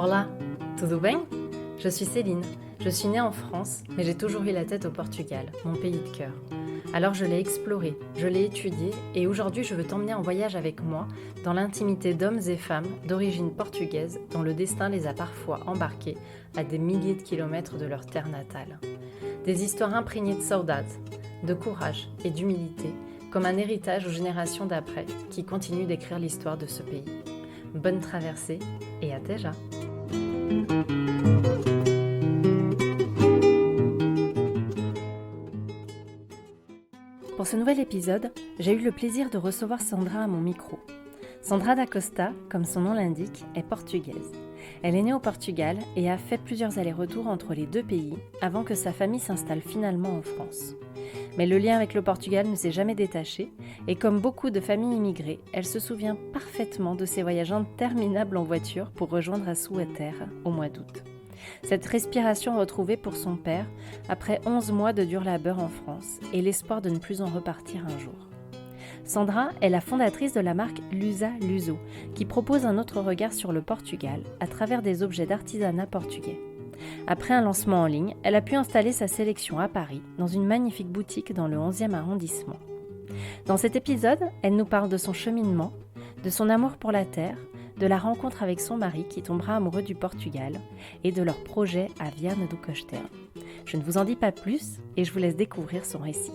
Olá, tudo bem? Je suis Céline. Je suis née en France, mais j'ai toujours eu la tête au Portugal, mon pays de cœur. Alors je l'ai exploré, je l'ai étudié et aujourd'hui je veux t'emmener en voyage avec moi dans l'intimité d'hommes et femmes d'origine portugaise dont le destin les a parfois embarqués à des milliers de kilomètres de leur terre natale. Des histoires imprégnées de saudade, de courage et d'humilité, comme un héritage aux générations d'après qui continuent d'écrire l'histoire de ce pays. Bonne traversée et à déjà. Pour ce nouvel épisode, j'ai eu le plaisir de recevoir Sandra à mon micro. Sandra da Costa, comme son nom l'indique, est portugaise. Elle est née au Portugal et a fait plusieurs allers-retours entre les deux pays avant que sa famille s'installe finalement en France. Mais le lien avec le Portugal ne s'est jamais détaché et comme beaucoup de familles immigrées, elle se souvient parfaitement de ses voyages interminables en voiture pour rejoindre Açuater au mois d'août. Cette respiration retrouvée pour son père après 11 mois de dur labeur en France et l'espoir de ne plus en repartir un jour. Sandra est la fondatrice de la marque Lusa Luso, qui propose un autre regard sur le Portugal à travers des objets d'artisanat portugais. Après un lancement en ligne, elle a pu installer sa sélection à Paris, dans une magnifique boutique dans le 11e arrondissement. Dans cet épisode, elle nous parle de son cheminement, de son amour pour la terre, de la rencontre avec son mari qui tombera amoureux du Portugal et de leur projet à Viana do Castelo. Je ne vous en dis pas plus et je vous laisse découvrir son récit.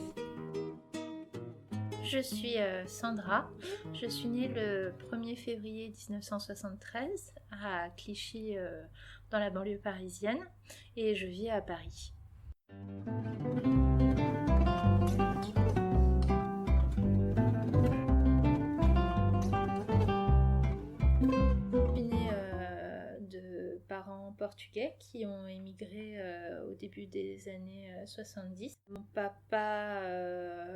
Je suis Sandra, je suis née le 1er février 1973 à Clichy dans la banlieue parisienne et je vis à Paris. Je suis née de parents portugais qui ont émigré au début des années 70. Mon papa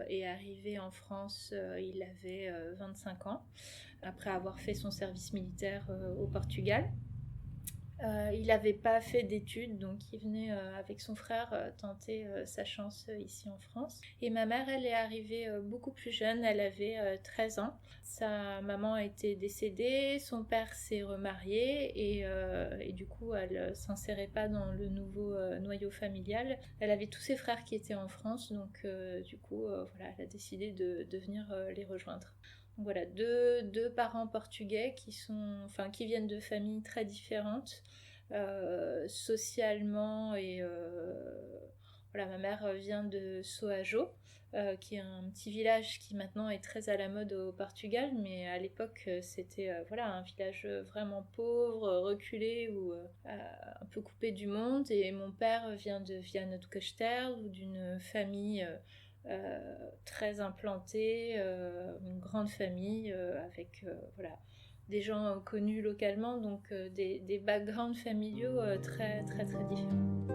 est arrivé en France, il avait 25 ans, après avoir fait son service militaire au Portugal. Il n'avait pas fait d'études, donc il venait avec son frère tenter sa chance ici en France. Et ma mère, elle est arrivée beaucoup plus jeune, elle avait 13 ans. Sa maman était décédée, son père s'est remarié et du coup, elle ne s'insérait pas dans le nouveau noyau familial. Elle avait tous ses frères qui étaient en France, donc du coup, voilà, elle a décidé de venir les rejoindre. Donc voilà, deux parents portugais qui viennent de familles très différentes, socialement et voilà, ma mère vient de Soajo, qui est un petit village qui maintenant est très à la mode au Portugal, mais à l'époque c'était voilà, un village vraiment pauvre, reculé ou un peu coupé du monde. Et mon père vient de Viana do Castelo, d'une famille très implantée, une grande famille avec voilà, des gens connus localement, donc des backgrounds familiaux très très très différents.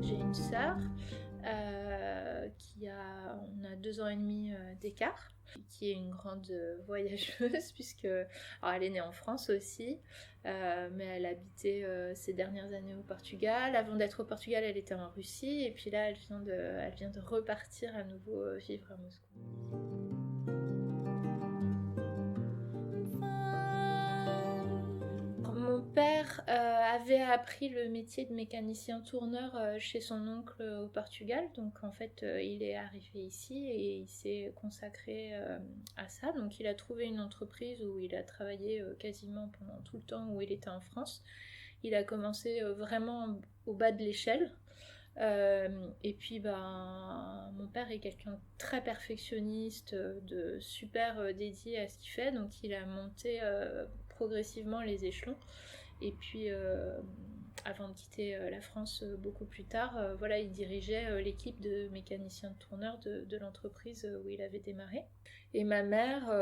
J'ai une sœur on a 2 ans et demi d'écart, qui est une grande voyageuse puisque alors elle est née en France aussi, mais elle habitait ces dernières années au Portugal. Avant d'être au Portugal, elle était en Russie et puis là elle vient de repartir à nouveau vivre à Moscou. Mon père avait appris le métier de mécanicien tourneur chez son oncle au Portugal, donc en fait il est arrivé ici et il s'est consacré à ça. Donc il a trouvé une entreprise où il a travaillé quasiment pendant tout le temps où il était en France. Il a commencé vraiment au bas de l'échelle. Et puis mon père est quelqu'un de très perfectionniste, de super dédié à ce qu'il fait, donc il a monté progressivement les échelons. Et puis avant de quitter la France beaucoup plus tard, voilà, il dirigeait l'équipe de mécaniciens de tourneurs de l'entreprise où il avait démarré. Et ma mère,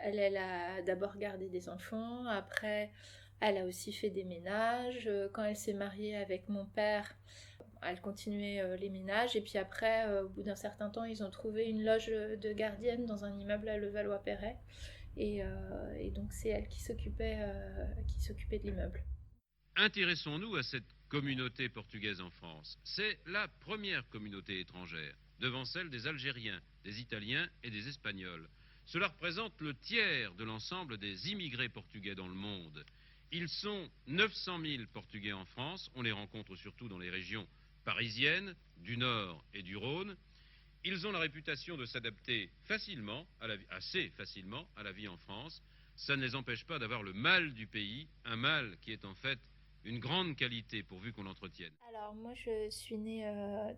elle a d'abord gardé des enfants, après elle a aussi fait des ménages. Quand elle s'est mariée avec mon père, elle continuait les ménages, et puis après, au bout d'un certain temps, ils ont trouvé une loge de gardienne dans un immeuble à Levallois-Perret, et donc c'est elle qui s'occupait de l'immeuble. Intéressons-nous à cette communauté portugaise en France. C'est la première communauté étrangère. devant celle des Algériens, des Italiens et des Espagnols. Cela représente le tiers de l'ensemble des immigrés portugais dans le monde. Ils sont 900 000 Portugais en France, on les rencontre surtout dans les régions parisiennes, du Nord et du Rhône. Ils ont la réputation de s'adapter assez facilement à la vie en France. Ça ne les empêche pas d'avoir le mal du pays, un mal qui est en fait une grande qualité pourvu qu'on l'entretienne. Alors moi je suis née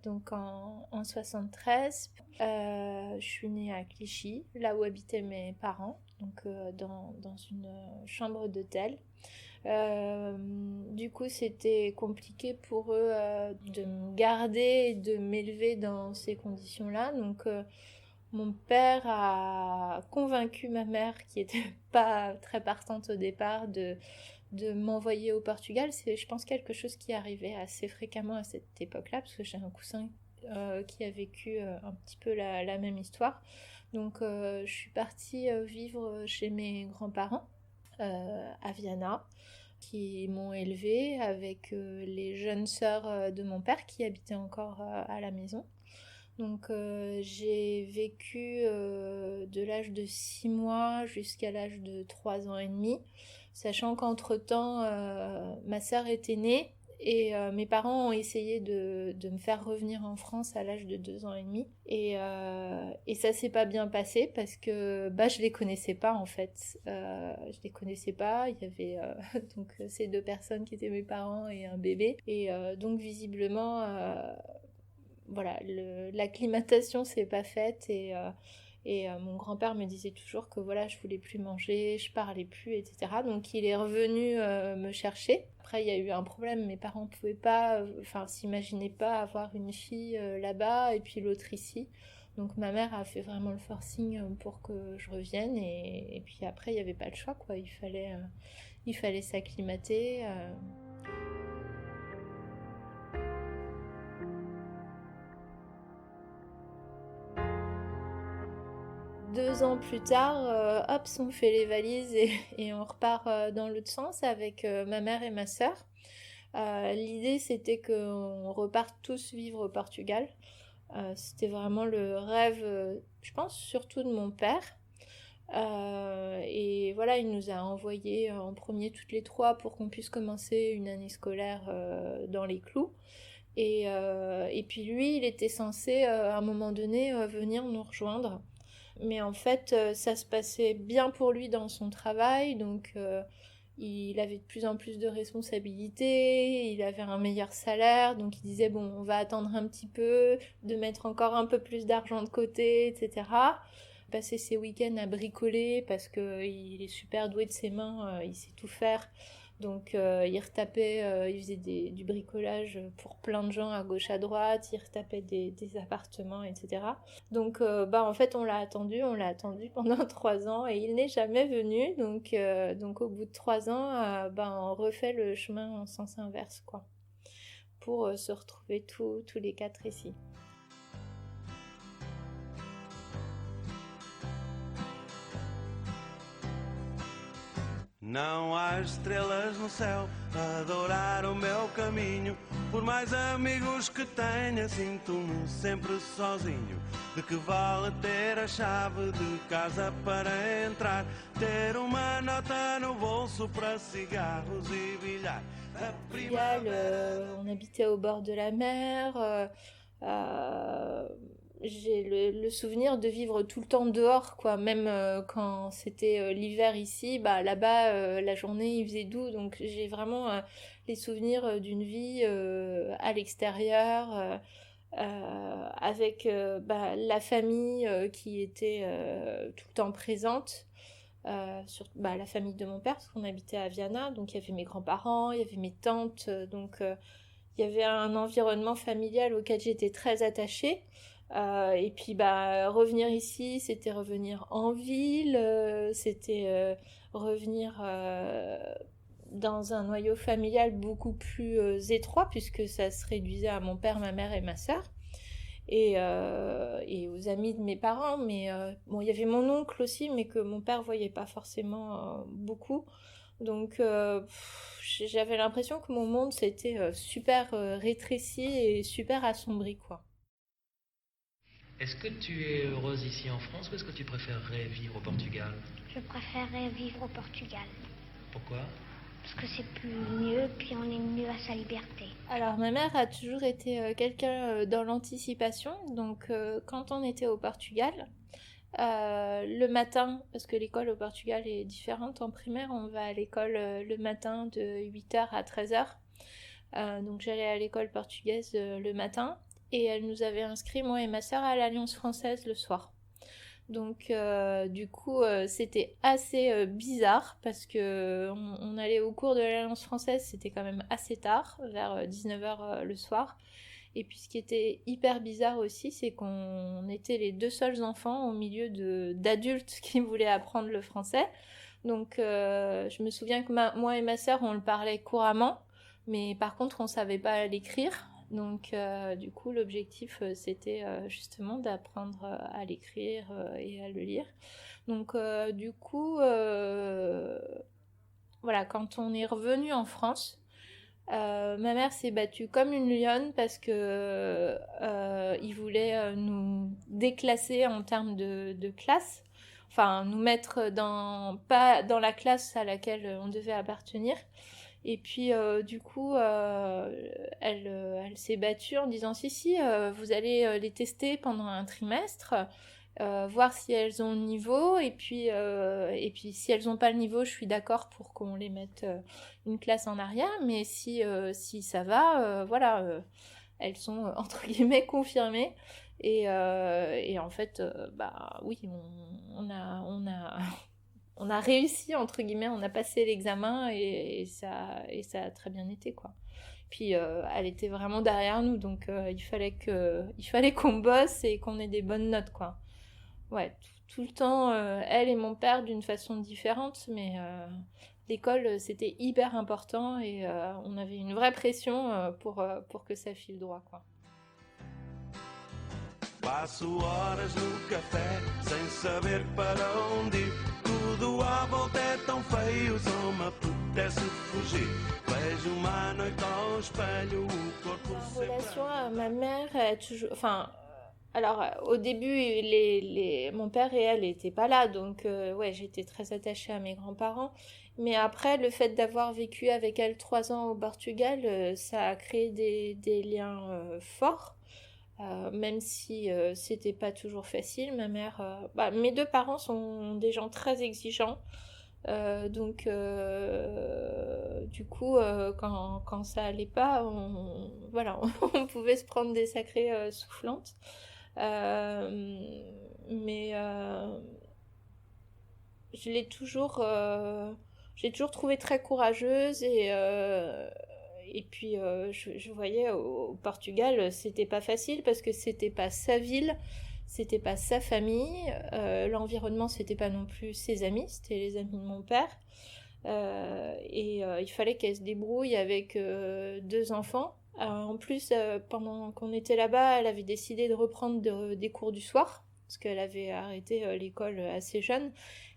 donc en 73. Je suis née à Clichy, là où habitaient mes parents, donc dans une chambre d'hôtel. Du coup c'était compliqué pour eux de me garder et de m'élever dans ces conditions-là. Donc mon père a convaincu ma mère, qui était pas très partante au départ, de m'envoyer au Portugal. C'est, je pense, quelque chose qui arrivait assez fréquemment à cette époque-là, parce que j'ai un cousin qui a vécu un petit peu la même histoire. Donc je suis partie vivre chez mes grands-parents à Viana, qui m'ont élevée avec les jeunes sœurs de mon père qui habitaient encore à la maison. Donc j'ai vécu de l'âge de 6 mois jusqu'à l'âge de 3 ans et demi, sachant qu'entre-temps, ma sœur était née et mes parents ont essayé de me faire revenir en France à l'âge de 2 ans et demi. Et ça s'est pas bien passé parce que je les connaissais pas en fait. Je les connaissais pas, il y avait donc ces deux personnes qui étaient mes parents et un bébé. Et donc visiblement... voilà, l'acclimatation s'est pas faite et mon grand-père me disait toujours que voilà, je voulais plus manger, je parlais plus, etc. Donc il est revenu me chercher. Après il y a eu un problème, mes parents pouvaient pas, s'imaginaient pas avoir une fille là-bas et puis l'autre ici. Donc ma mère a fait vraiment le forcing pour que je revienne et puis après il y avait pas le choix quoi, il fallait s'acclimater. 2 ans plus tard, hop, on fait les valises et on repart dans l'autre sens avec ma mère et ma sœur. L'idée, c'était qu'on reparte tous vivre au Portugal. C'était vraiment le rêve, je pense, surtout de mon père. Et voilà, il nous a envoyés en premier toutes les trois pour qu'on puisse commencer une année scolaire dans les clous. Et puis lui, il était censé, à un moment donné, venir nous rejoindre. Mais en fait, ça se passait bien pour lui dans son travail, donc il avait de plus en plus de responsabilités, il avait un meilleur salaire, donc il disait bon, on va attendre un petit peu, de mettre encore un peu plus d'argent de côté, etc. Passer ses week-ends à bricoler parce qu'il est super doué de ses mains, il sait tout faire. Donc il retapait, il faisait du bricolage pour plein de gens à gauche à droite, il retapait des appartements, etc. Donc en fait on l'a attendu pendant 3 ans et il n'est jamais venu. Donc au bout de 3 ans, on refait le chemin en sens inverse quoi, pour se retrouver tous les 4 ici. Não há estrelas no céu a dourar o meu caminho. Por mais amigos que tenha, sinto-me sempre sozinho. De que vale ter a chave de casa para entrar? Ter uma nota no bolso para cigarros e bilhar. On habitait au bord de la mer. J'ai le souvenir de vivre tout le temps dehors quoi, même quand c'était l'hiver ici, là-bas la journée il faisait doux, donc j'ai vraiment les souvenirs d'une vie à l'extérieur avec la famille qui était tout le temps présente. La famille de mon père, parce qu'on habitait à Viana, donc il y avait mes grands-parents, il y avait mes tantes, donc il y avait un environnement familial auquel j'étais très attachée. Et puis revenir ici, c'était revenir en ville, c'était revenir dans un noyau familial beaucoup plus étroit, puisque ça se réduisait à mon père, ma mère et ma sœur, et aux amis de mes parents. Mais il y avait mon oncle aussi, mais que mon père voyait pas forcément beaucoup. Donc j'avais l'impression que mon monde s'était super rétréci et super assombri quoi. Est-ce que tu es heureuse ici en France ou est-ce que tu préférerais vivre au Portugal? Je préférerais vivre au Portugal. Pourquoi? Parce que c'est plus mieux, puis on est mieux à sa liberté. Alors ma mère a toujours été quelqu'un dans l'anticipation, donc quand on était au Portugal, le matin, parce que l'école au Portugal est différente en primaire, on va à l'école le matin de 8h à 13h, donc j'allais à l'école portugaise le matin, et elle nous avait inscrits, moi et ma sœur, à l'Alliance française le soir. Donc du coup c'était assez bizarre parce que on allait au cours de l'Alliance française, c'était quand même assez tard, vers 19h le soir. Et puis ce qui était hyper bizarre aussi, c'est qu'on était les deux seuls enfants au milieu d'adultes qui voulaient apprendre le français. Donc je me souviens que moi et ma sœur on le parlait couramment, mais par contre on savait pas l'écrire. Donc du coup l'objectif c'était justement d'apprendre à l'écrire et à le lire. Donc du coup voilà, quand on est revenu en France, ma mère s'est battue comme une lionne parce que il voulait nous déclasser en termes de classe, enfin nous mettre pas dans la classe à laquelle on devait appartenir. Et puis du coup elle s'est battue en disant si vous allez les tester pendant un trimestre, voir si elles ont le niveau, et puis si elles n'ont pas le niveau, je suis d'accord pour qu'on les mette une classe en arrière, mais si ça va, voilà, elles sont entre guillemets confirmées. Et en fait bah oui, on a réussi, entre guillemets, on a passé l'examen et ça a très bien été, quoi. Puis elle était vraiment derrière nous, donc il fallait qu'on bosse et qu'on ait des bonnes notes, quoi. Ouais, tout le temps, elle et mon père d'une façon différente, mais l'école c'était hyper important et on avait une vraie pression pour que ça file droit, quoi. Passo horas no café sem saber para onde ir. Tudo à volta é tão feio, só me apetece fugir. Vejo uma noite ao espelho, o corpo La relation à ma mère est toujours... Enfin, alors au début, mon père et elle n'étaient pas là, donc ouais, j'étais très attachée à mes grands-parents. Mais après, le fait d'avoir vécu avec elle 3 ans au Portugal, ça a créé des liens forts. Même si c'était pas toujours facile, ma mère... mes deux parents sont des gens très exigeants. Donc du coup quand ça allait pas, voilà, on pouvait se prendre des sacrées soufflantes. Mais j'ai toujours trouvée très courageuse et puis je voyais au Portugal, c'était pas facile parce que c'était pas sa ville, c'était pas sa famille, l'environnement c'était pas non plus ses amis, c'était les amis de mon père. Il fallait qu'elle se débrouille avec 2 enfants. En plus, pendant qu'on était là-bas, elle avait décidé de reprendre des cours du soir parce qu'elle avait arrêté l'école assez jeune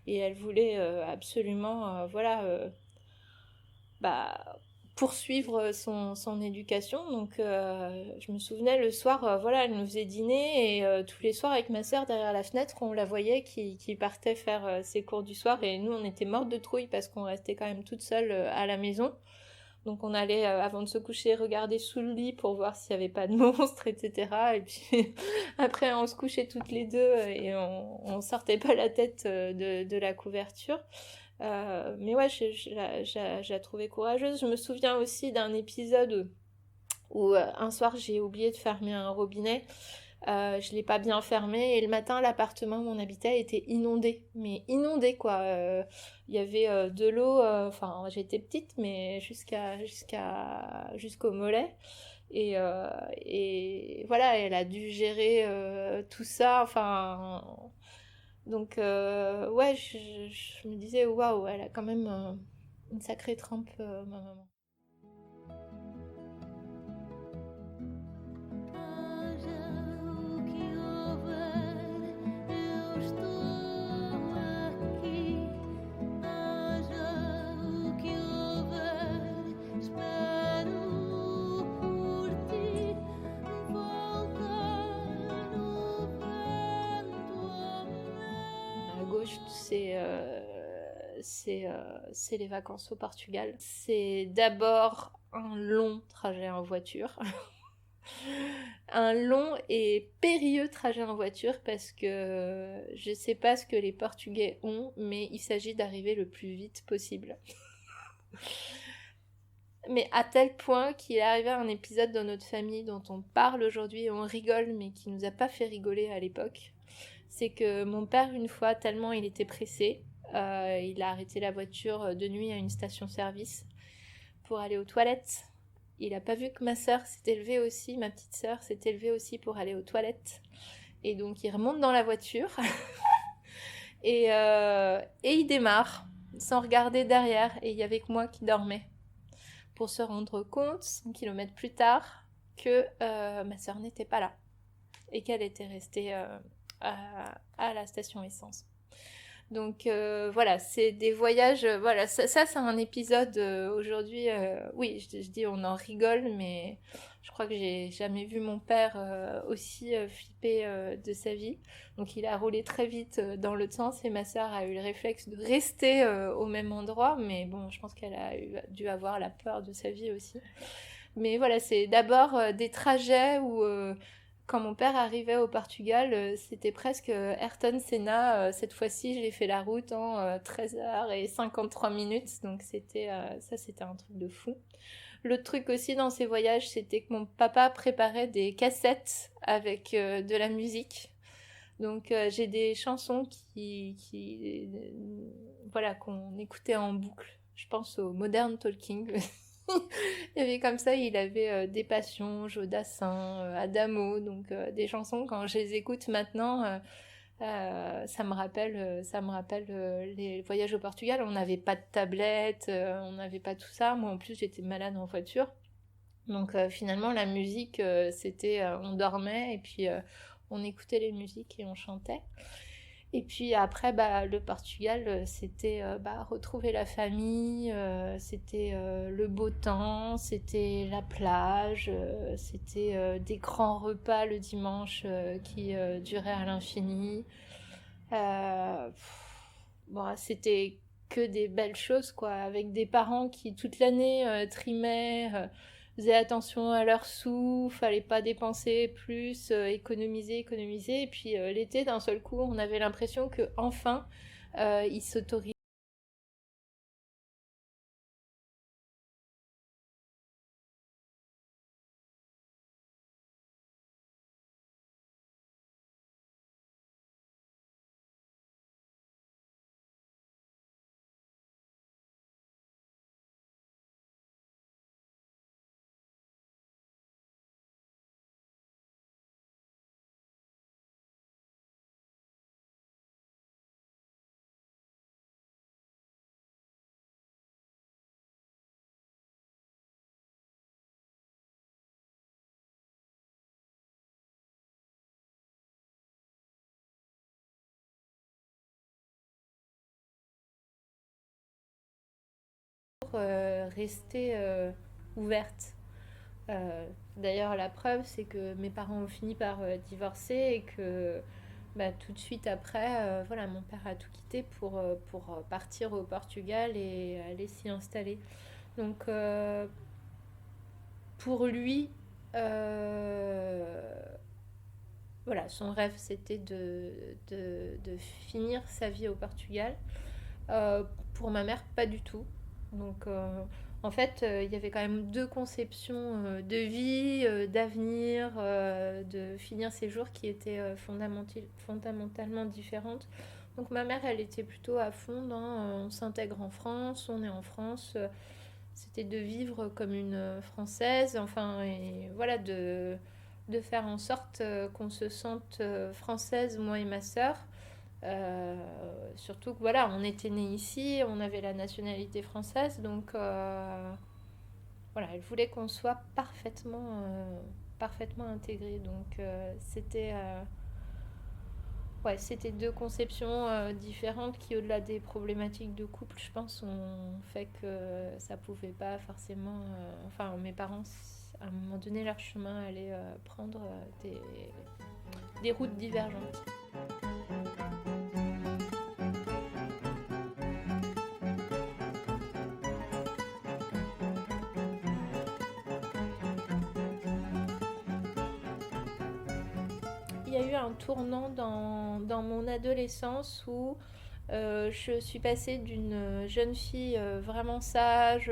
et elle voulait absolument poursuivre son éducation. Donc je me souvenais le soir, voilà, elle nous faisait dîner et tous les soirs avec ma sœur derrière la fenêtre on la voyait qui partait faire ses cours du soir et nous on était mortes de trouille parce qu'on restait quand même toute seule à la maison. Donc on allait avant de se coucher regarder sous le lit pour voir s'il n'y avait pas de monstres, etc. Et puis après on se couchait toutes les deux et on sortait pas la tête de la couverture. Mais ouais, je la trouvais courageuse. Je me souviens aussi d'un épisode où un soir j'ai oublié de fermer un robinet. Je l'ai pas bien fermé et le matin l'appartement où on habitait était inondé, mais inondé quoi. Il y avait de l'eau, enfin j'étais petite mais jusqu'au mollet et voilà, elle a dû gérer tout ça, enfin. Donc ouais, je me disais waouh, elle a quand même une sacrée trempe, ma maman. c'est les vacances au Portugal. C'est d'abord un long trajet en voiture. Un long et périlleux trajet en voiture parce que je sais pas ce que les Portugais ont, mais il s'agit d'arriver le plus vite possible. Mais à tel point qu'il est arrivé un épisode dans notre famille dont on parle aujourd'hui et on rigole, mais qui nous a pas fait rigoler à l'époque. C'est que mon père, une fois, tellement il était pressé, il a arrêté la voiture de nuit à une station-service pour aller aux toilettes. Il a pas vu que ma sœur s'était levée aussi, ma petite sœur s'était levée aussi pour aller aux toilettes. Et donc il remonte dans la voiture et il démarre sans regarder derrière. Et il y avait que moi qui dormais. Pour se rendre compte, 100 km plus tard, que ma sœur n'était pas là. Et qu'elle était restée à la station essence. Donc voilà, c'est des voyages, voilà, ça c'est un épisode aujourd'hui, oui, je dis on en rigole, mais je crois que j'ai jamais vu mon père aussi flipper de sa vie. Donc il a roulé très vite dans l'autre sens et ma sœur a eu le réflexe de rester au même endroit, mais bon, je pense qu'elle a dû avoir la peur de sa vie aussi. Mais voilà, c'est d'abord des trajets où... Quand mon père arrivait au Portugal, c'était presque Ayrton Senna. Cette fois-ci, j'ai fait la route en 13h53 donc c'était un truc de fou. L'autre truc aussi dans ces voyages, c'était que mon papa préparait des cassettes avec de la musique. Donc j'ai des chansons voilà, qu'on écoutait en boucle. Je pense au Modern Talking. Il y avait comme ça, il avait des Passions, Jodassin, Adamo, donc des chansons, quand je les écoute maintenant, ça me rappelle les voyages au Portugal. On n'avait pas de tablette, on n'avait pas tout ça. Moi en plus j'étais malade en voiture. Donc finalement la musique, c'était, on dormait et puis on écoutait les musiques et on chantait. Et puis après, le Portugal, c'était retrouver la famille, c'était le beau temps, c'était la plage, c'était des grands repas le dimanche qui duraient à l'infini. C'était que des belles choses, quoi, avec des parents qui toute l'année trimaient, faisaient attention à leurs sous, fallait pas dépenser plus, économiser, et puis l'été d'un seul coup on avait l'impression que enfin ils s'autorisaient rester ouverte. D'ailleurs, la preuve, c'est que mes parents ont fini par divorcer et que tout de suite après, voilà, mon père a tout quitté pour partir au Portugal et aller s'y installer. Donc, pour lui, voilà, son rêve, c'était de finir sa vie au Portugal. Pour ma mère, pas du tout. Donc, en fait, il y avait quand même deux conceptions de vie, d'avenir, de finir ses jours qui étaient fondamentalement différentes. Donc ma mère, elle était plutôt à fond dans on s'intègre en France, on est en France. C'était de vivre comme une Française, enfin, et voilà, de faire en sorte qu'on se sente française, moi et ma sœur. Surtout que voilà, on était nés ici, on avait la nationalité française, donc voilà, elle voulait qu'on soit parfaitement intégrés. Donc c'était deux conceptions différentes qui, au-delà des problématiques de couple, je pense, ont fait que ça pouvait pas forcément. Enfin, mes parents, à un moment donné, leur chemin allait prendre des routes divergentes. y a eu un tournant dans mon adolescence où je suis passée d'une jeune fille vraiment sage,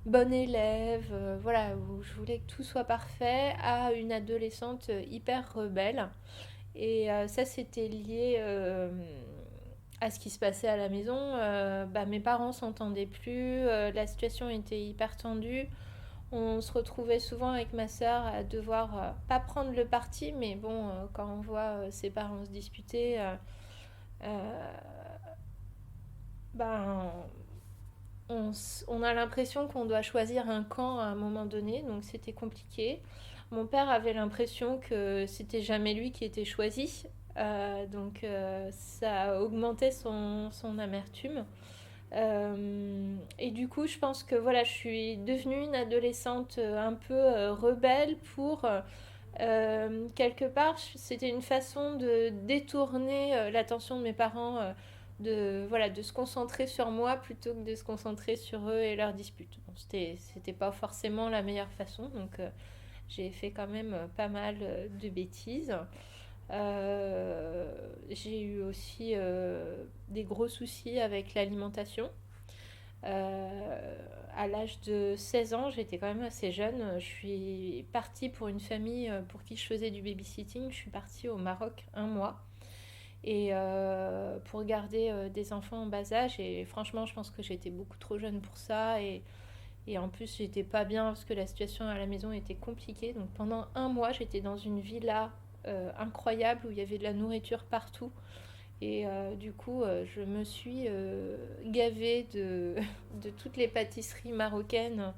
bonne élève, voilà, où je voulais que tout soit parfait, à une adolescente hyper rebelle. Et ça, c'était lié à ce qui se passait à la maison. Mes parents s'entendaient plus, la situation était hyper tendue. On se retrouvait souvent avec ma sœur à devoir, pas prendre le parti, mais bon, quand on voit ses parents se disputer, euh, ben, on a l'impression qu'on doit choisir un camp à un moment donné, donc c'était compliqué. Mon père avait l'impression que c'était jamais lui qui était choisi, donc ça augmentait son amertume. Et du coup, je pense que voilà, je suis devenue une adolescente un peu rebelle pour quelque part, c'était une façon de détourner l'attention de mes parents, de se concentrer sur moi plutôt que de se concentrer sur eux et leurs disputes. Bon, c'était pas forcément la meilleure façon, donc j'ai fait quand même pas mal de bêtises. J'ai eu aussi des gros soucis avec l'alimentation. À l'âge de 16 ans, j'étais quand même assez jeune. Je suis partie pour une famille pour qui je faisais du babysitting. Je suis partie au Maroc un mois et pour garder des enfants en bas âge. Et franchement, je pense que j'étais beaucoup trop jeune pour ça. Et en plus, j'étais pas bien parce que la situation à la maison était compliquée. Donc pendant un mois, j'étais dans une villa incroyable où il y avait de la nourriture partout. Et du coup, je me suis gavée de toutes les pâtisseries marocaines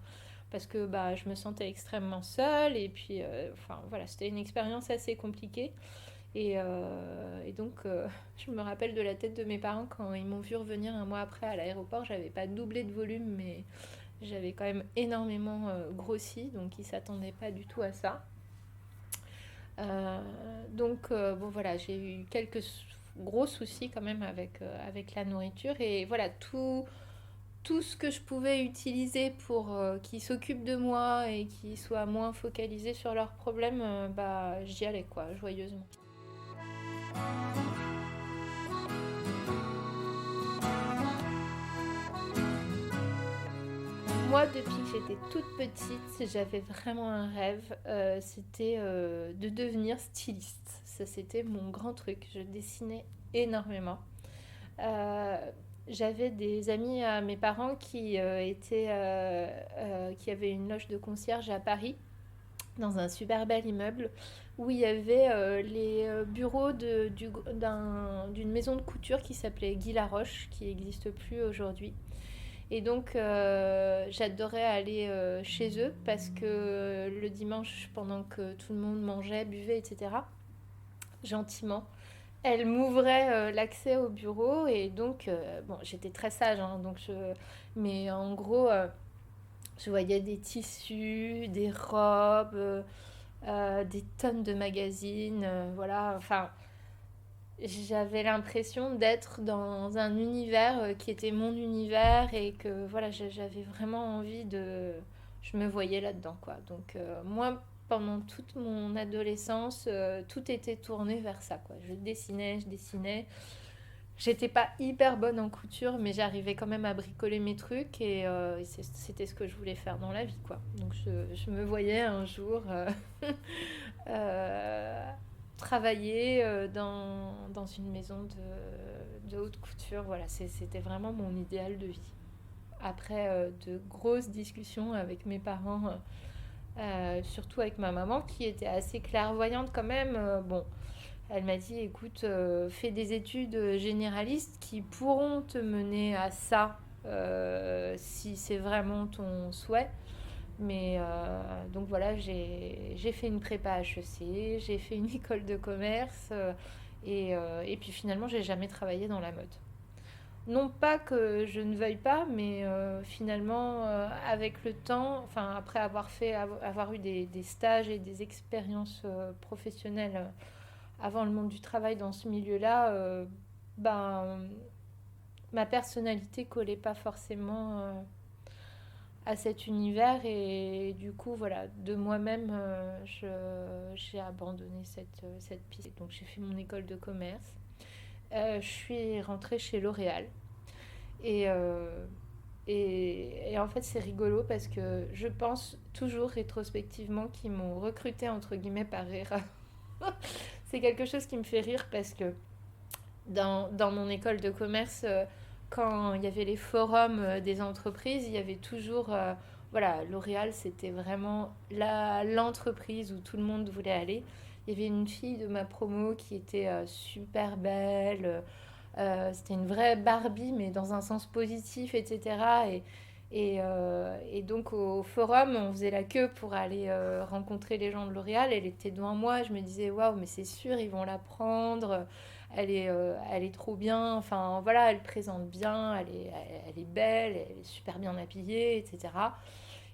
parce que je me sentais extrêmement seule. Et puis, voilà, c'était une expérience assez compliquée. Et donc, je me rappelle de la tête de mes parents quand ils m'ont vu revenir un mois après à l'aéroport. J'avais pas doublé de volume, mais j'avais quand même énormément grossi. Donc, ils s'attendaient pas du tout à ça. Bon voilà, j'ai eu quelques gros soucis quand même avec la nourriture et voilà, tout ce que je pouvais utiliser pour qu'ils s'occupent de moi et qu'ils soient moins focalisés sur leurs problèmes, j'y allais quoi, joyeusement. Moi, depuis que j'étais toute petite, j'avais vraiment un rêve, c'était de devenir styliste. Ça, c'était mon grand truc. Je dessinais énormément. Euh, J'avais des amis à mes parents qui avaient une loge de concierge à Paris, dans un super bel immeuble, où il y avait les bureaux d'une maison de couture qui s'appelait Guy Laroche, qui n'existe plus aujourd'hui. Et donc, j'adorais aller chez eux parce que le dimanche, pendant que tout le monde mangeait, buvait, etc., gentiment, elle m'ouvrait l'accès au bureau. Et donc, j'étais très sage, hein, mais en gros, je voyais des tissus, des robes, des tonnes de magazines, voilà, enfin j'avais l'impression d'être dans un univers qui était mon univers et que voilà, j'avais vraiment envie de... Je me voyais là-dedans, quoi. Donc moi, pendant toute mon adolescence, tout était tourné vers ça, quoi. Je dessinais. J'étais pas hyper bonne en couture, mais j'arrivais quand même à bricoler mes trucs et c'était ce que je voulais faire dans la vie, quoi. Donc je me voyais un jour travailler dans une maison de haute couture. Voilà, c'était vraiment mon idéal de vie. Après de grosses discussions avec mes parents, surtout avec ma maman qui était assez clairvoyante quand même, elle m'a dit écoute, fais des études généralistes qui pourront te mener à ça si c'est vraiment ton souhait. Mais donc voilà, j'ai fait une prépa HEC, j'ai fait une école de commerce et puis finalement, j'ai jamais travaillé dans la mode. Non pas que je ne veuille pas, mais finalement, avec le temps, enfin après avoir eu des stages et des expériences professionnelles avant le monde du travail dans ce milieu-là, ma personnalité collait pas forcément à cet univers et du coup voilà de moi-même j'ai abandonné cette piste. Donc j'ai fait mon école de commerce. Je suis rentrée chez L'Oréal et, et en fait c'est rigolo parce que je pense toujours rétrospectivement qu'ils m'ont recrutée entre guillemets par erreur. C'est quelque chose qui me fait rire parce que dans mon école de commerce, quand il y avait les forums des entreprises, il y avait toujours... voilà, L'Oréal, c'était vraiment l'entreprise où tout le monde voulait aller. Il y avait une fille de ma promo qui était super belle. C'était une vraie Barbie, mais dans un sens positif, etc. Et donc au forum, on faisait la queue pour aller rencontrer les gens de L'Oréal. Elle était devant moi. Je me disais, waouh, mais c'est sûr, ils vont la prendre. Elle est trop bien. Enfin, voilà, elle présente bien. Elle est belle. Elle est super bien habillée, etc.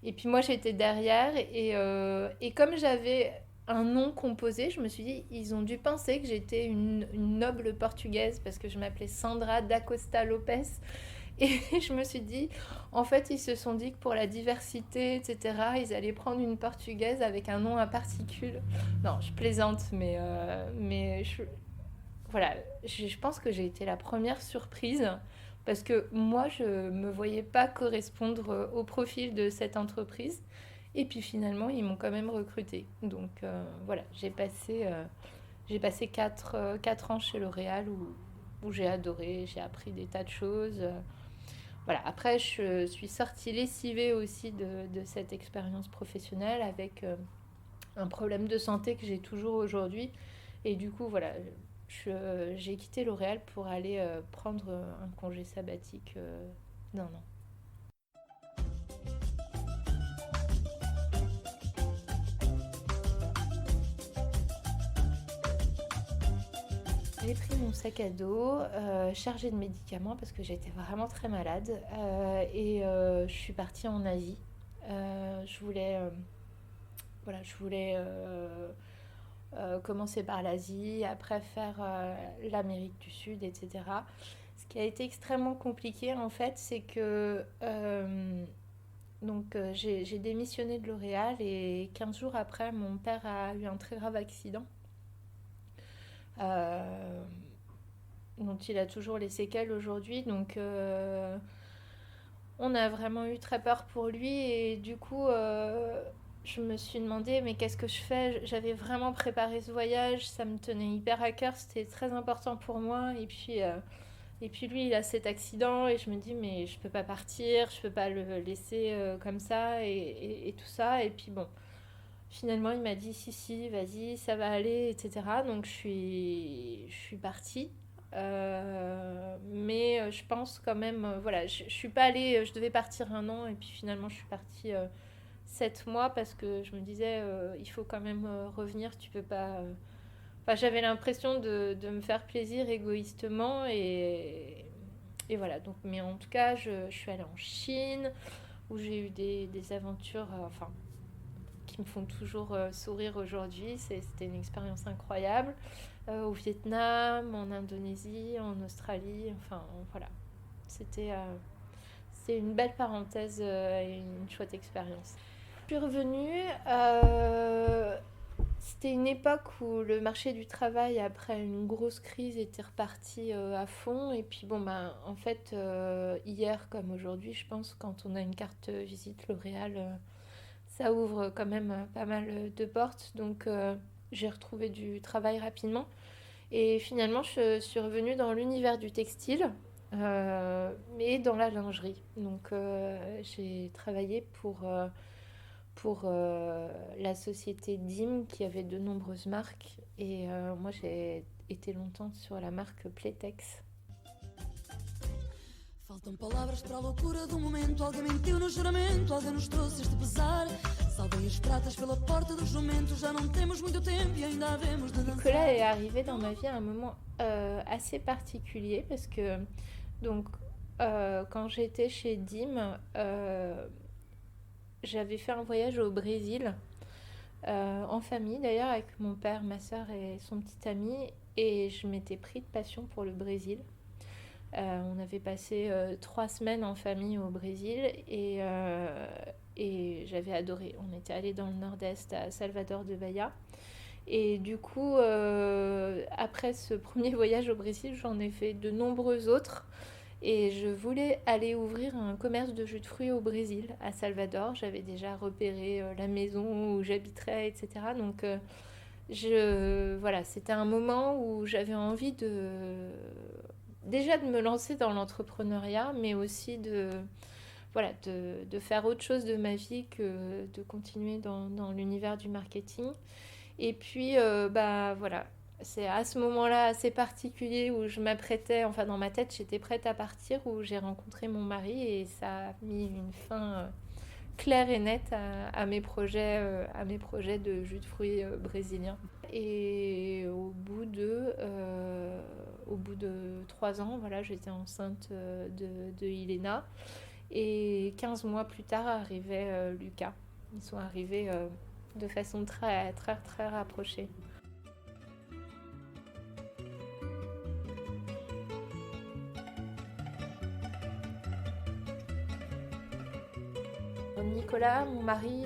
Et puis moi, j'étais derrière. Et comme j'avais un nom composé, je me suis dit, ils ont dû penser que j'étais une noble portugaise parce que je m'appelais Sandra da Costa Lopes. Et je me suis dit, en fait, ils se sont dit que pour la diversité, etc., ils allaient prendre une portugaise avec un nom à particules. Non, je plaisante, mais voilà, je pense que j'ai été la première surprise parce que moi, je me voyais pas correspondre au profil de cette entreprise. Et puis finalement, ils m'ont quand même recrutée. Donc voilà, j'ai passé 4 ans chez L'Oréal où j'ai adoré, j'ai appris des tas de choses. Voilà. Après, je suis sortie lessivée aussi de cette expérience professionnelle avec un problème de santé que j'ai toujours aujourd'hui. Et du coup, voilà, j'ai quitté L'Oréal pour aller prendre un congé sabbatique d'1 an. J'ai pris mon sac à dos chargé de médicaments parce que j'étais vraiment très malade et je suis partie en Asie. Je voulais, voilà, je voulais commencer par l'Asie, après faire l'Amérique du Sud, etc. Ce qui a été extrêmement compliqué en fait, c'est que j'ai démissionné de L'Oréal et 15 jours après, mon père a eu un très grave accident. Euh, dont il a toujours les séquelles aujourd'hui. Donc on a vraiment eu très peur pour lui et du coup je me suis demandé mais qu'est-ce que je fais. J'avais vraiment préparé ce voyage, ça me tenait hyper à cœur, c'était très important pour moi et puis lui il a cet accident et je me dis mais je peux pas partir, je peux pas le laisser comme ça et tout ça et puis bon finalement il m'a dit si vas-y ça va aller etc. Donc je suis partie. Mais je pense quand même, voilà, je suis pas allée, je devais partir 1 an et puis finalement je suis partie 7 mois parce que je me disais il faut quand même revenir, tu peux pas. Enfin, j'avais l'impression de me faire plaisir égoïstement et voilà. Donc, mais en tout cas, je suis allée en Chine où j'ai eu des aventures, enfin, qui me font toujours sourire aujourd'hui. C'était une expérience incroyable. Au Vietnam, en Indonésie, en Australie, enfin voilà. C'est une belle parenthèse et une chouette expérience. Je suis revenue, c'était une époque où le marché du travail, après une grosse crise, était reparti à fond. Et puis bon, ben, en fait, hier comme aujourd'hui, je pense, quand on a une carte visite L'Oréal, ça ouvre quand même pas mal de portes. Donc j'ai retrouvé du travail rapidement. Et finalement, je suis revenue dans l'univers du textile, mais dans la lingerie. Donc j'ai travaillé pour la société DIM qui avait de nombreuses marques. Et moi, j'ai été longtemps sur la marque Playtex. Faltam palavras para a loucura do momento. Alguém mentiu no juramento, alguém nos trouxe este pesar. Aldeias pratas pela porta do jumento. Já não temos muito tempo e ainda havemos de dançar. Nicolas est arrivé dans ma vie à un moment assez particulier parce que donc quand j'étais chez DIM, j'avais fait un voyage au Brésil en famille d'ailleurs avec mon père, ma soeur et son petit ami et je m'étais pris de passion pour le Brésil. On avait passé 3 semaines en famille au Brésil et j'avais adoré. On était allé dans le nord-est à Salvador de Bahia. Et du coup, après ce premier voyage au Brésil, j'en ai fait de nombreux autres. Et je voulais aller ouvrir un commerce de jus de fruits au Brésil, à Salvador. J'avais déjà repéré la maison où j'habiterais, etc. Donc, voilà, c'était un moment où j'avais envie déjà de me lancer dans l'entrepreneuriat, mais aussi voilà, de faire autre chose de ma vie que de continuer dans l'univers du marketing. Et puis, voilà, c'est à ce moment-là assez particulier où je m'apprêtais, enfin dans ma tête, j'étais prête à partir, où j'ai rencontré mon mari et ça a mis une fin claire et nette à mes projets de jus de fruits brésiliens. Et au bout de 3 ans, voilà, j'étais enceinte de Ilena. Et 15 mois plus tard arrivait Lucas. Ils sont arrivés de façon très, très, très rapprochée. Nicolas, mon mari,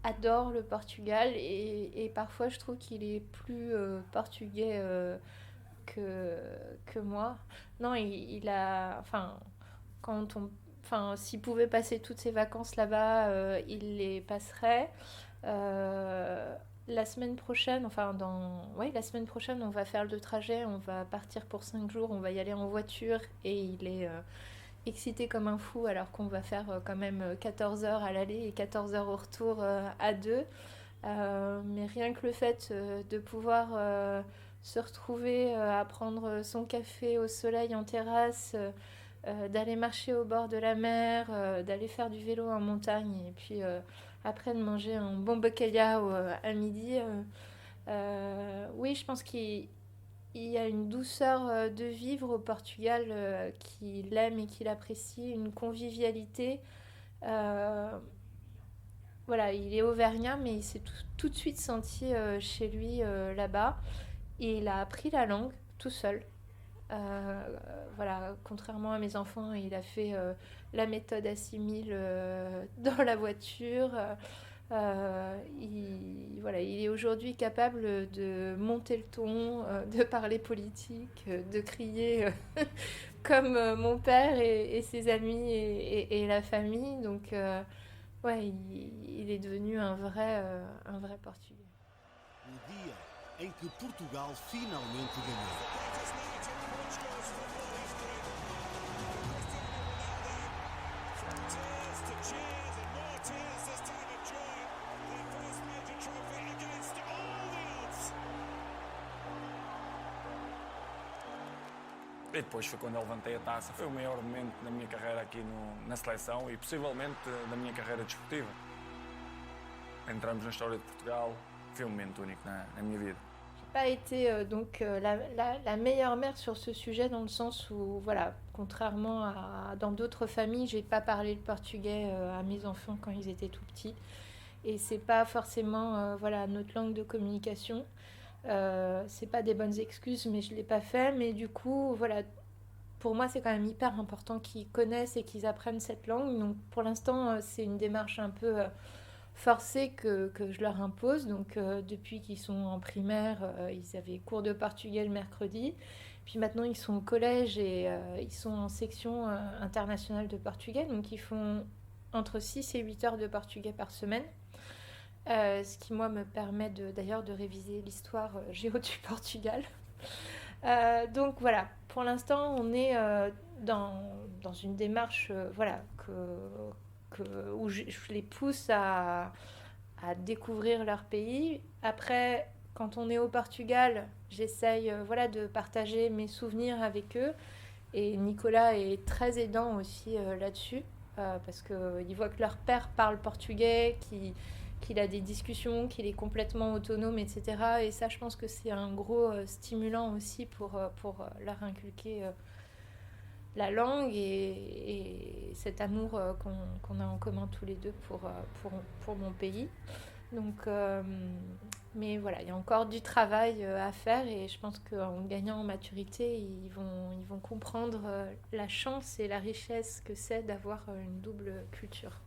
adore le Portugal et parfois je trouve qu'il est plus portugais que moi. Non, il a... s'il pouvait passer toutes ses vacances là-bas, il les passerait. La semaine prochaine, la semaine prochaine, on va faire le trajet, on va partir pour 5 jours, on va y aller en voiture et il est excité comme un fou alors qu'on va faire quand même 14 heures à l'aller et 14 heures au retour à deux. Mais rien que le fait de pouvoir se retrouver à prendre son café au soleil en terrasse, d'aller marcher au bord de la mer, d'aller faire du vélo en montagne et puis après de manger un bon bacalhau à midi. Oui, je pense qu'il y a une douceur de vivre au Portugal qu'il aime et qu'il apprécie, une convivialité. Voilà, il est auvergnat, mais il s'est tout de suite senti chez lui là-bas. Et il a appris la langue tout seul. Voilà, contrairement à mes enfants, il a fait la méthode Assimil dans la voiture. Il est aujourd'hui capable de monter le ton, de parler politique, de crier comme mon père et ses amis et la famille. Donc, ouais, il est devenu un vrai Portugais. O dia em que Portugal finalmente ganhou. E depois foi quando eu levantei a taça. Foi o maior momento da minha carreira aqui na seleção e possivelmente da minha carreira desportiva. Entramos na história de Portugal, foi um momento único na minha vida. J'ai pas été la meilleure mère sur ce sujet dans le sens où, voilà, contrairement à dans d'autres familles, j'ai pas parlé le portugais à mes enfants quand ils étaient tout petits. Et c'est pas forcément voilà, notre langue de communication. C'est pas des bonnes excuses, mais je l'ai pas fait. Mais du coup, voilà, pour moi, c'est quand même hyper important qu'ils connaissent et qu'ils apprennent cette langue. Donc, pour l'instant, c'est une démarche un peu forcée que je leur impose. Donc, depuis qu'ils sont en primaire, ils avaient cours de portugais le mercredi. Puis maintenant, ils sont au collège et ils sont en section internationale de portugais. Donc, ils font entre 6 et 8 heures de portugais par semaine. Ce qui, moi, me permet d'ailleurs de réviser l'histoire géo du Portugal. Donc, voilà, pour l'instant, on est dans une démarche voilà, où je les pousse à découvrir leur pays. Après, quand on est au Portugal, j'essaye voilà, de partager mes souvenirs avec eux. Et Nicolas est très aidant aussi là-dessus, parce qu'il voit que leur père parle portugais, qu'il a des discussions, qu'il est complètement autonome, etc. Et ça, je pense que c'est un gros stimulant aussi pour leur inculquer la langue et cet amour qu'on a en commun tous les deux pour mon pays. Donc, mais voilà, il y a encore du travail à faire et je pense qu'en gagnant en maturité, ils vont comprendre la chance et la richesse que c'est d'avoir une double culture.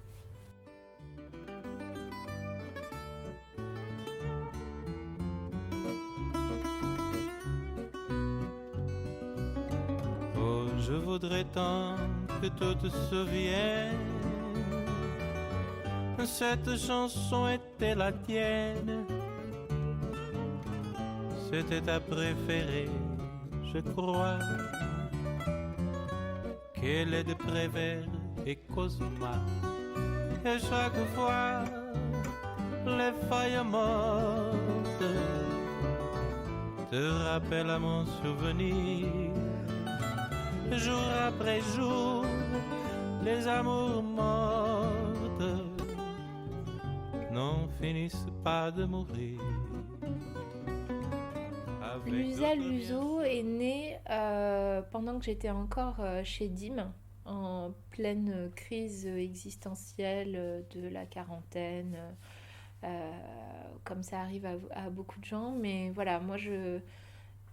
Oh, je voudrais tant que tu te souviennes. Cette chanson était la tienne. C'était ta préférée, je crois. Qu'elle est de Prévert et Cosma. Et chaque fois, les feuilles mortes te rappellent à mon souvenir. Jour après jour, les amours mortes n'en finissent pas de mourir. Lusa Luso est née pendant que j'étais encore chez DIM, en pleine crise existentielle de la quarantaine, comme ça arrive à beaucoup de gens. Mais voilà, moi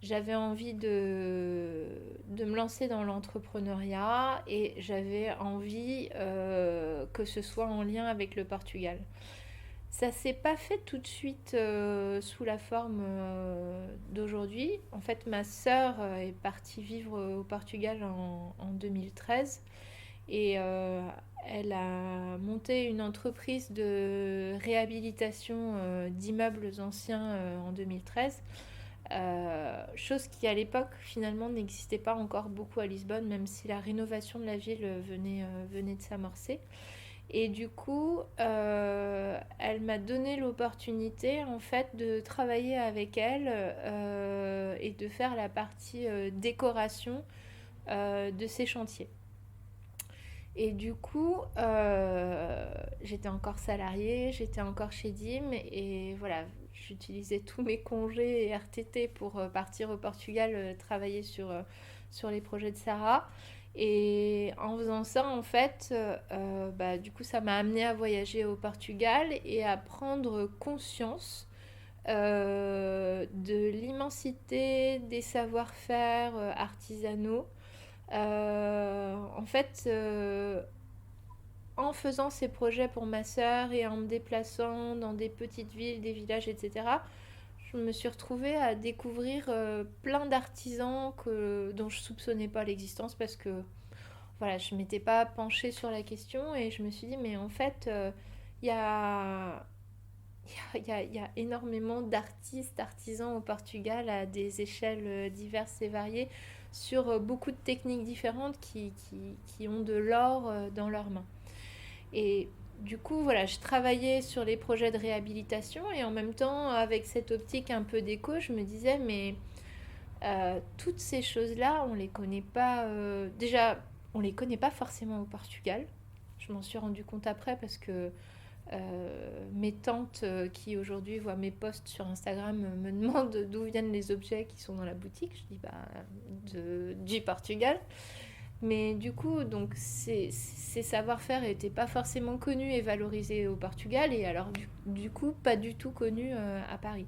j'avais envie de me lancer dans l'entrepreneuriat et j'avais envie que ce soit en lien avec le Portugal. Ça s'est pas fait tout de suite sous la forme d'aujourd'hui. En fait, ma sœur est partie vivre au Portugal en 2013 et elle a monté une entreprise de réhabilitation d'immeubles anciens en 2013. Chose qui à l'époque finalement n'existait pas encore beaucoup à Lisbonne, même si la rénovation de la ville venait de s'amorcer. Et du coup, elle m'a donné l'opportunité en fait de travailler avec elle et de faire la partie décoration de ses chantiers. Et du coup, j'étais encore salariée, j'étais encore chez DIM et voilà, j'utilisais tous mes congés et RTT pour partir au Portugal travailler sur les projets de Sarah. Et en faisant ça, en fait, du coup, ça m'a amenée à voyager au Portugal et à prendre conscience de l'immensité des savoir-faire artisanaux. En fait, en faisant ces projets pour ma sœur et en me déplaçant dans des petites villes, des villages, etc., je me suis retrouvée à découvrir plein d'artisans dont je soupçonnais pas l'existence parce que voilà, je m'étais pas penchée sur la question et je me suis dit mais en fait il y a énormément d'artistes, artisans au Portugal à des échelles diverses et variées sur beaucoup de techniques différentes qui ont de l'or dans leurs mains. Et du coup, voilà, je travaillais sur les projets de réhabilitation et en même temps, avec cette optique un peu déco, je me disais, mais toutes ces choses-là, on les connaît pas. Déjà, on les connaît pas forcément au Portugal. Je m'en suis rendu compte après parce que mes tantes qui aujourd'hui voient mes posts sur Instagram me demandent d'où viennent les objets qui sont dans la boutique. Je dis du Portugal. Mais du coup, donc ces savoir-faire n'étaient pas forcément connus et valorisés au Portugal et alors du coup pas du tout connus à Paris.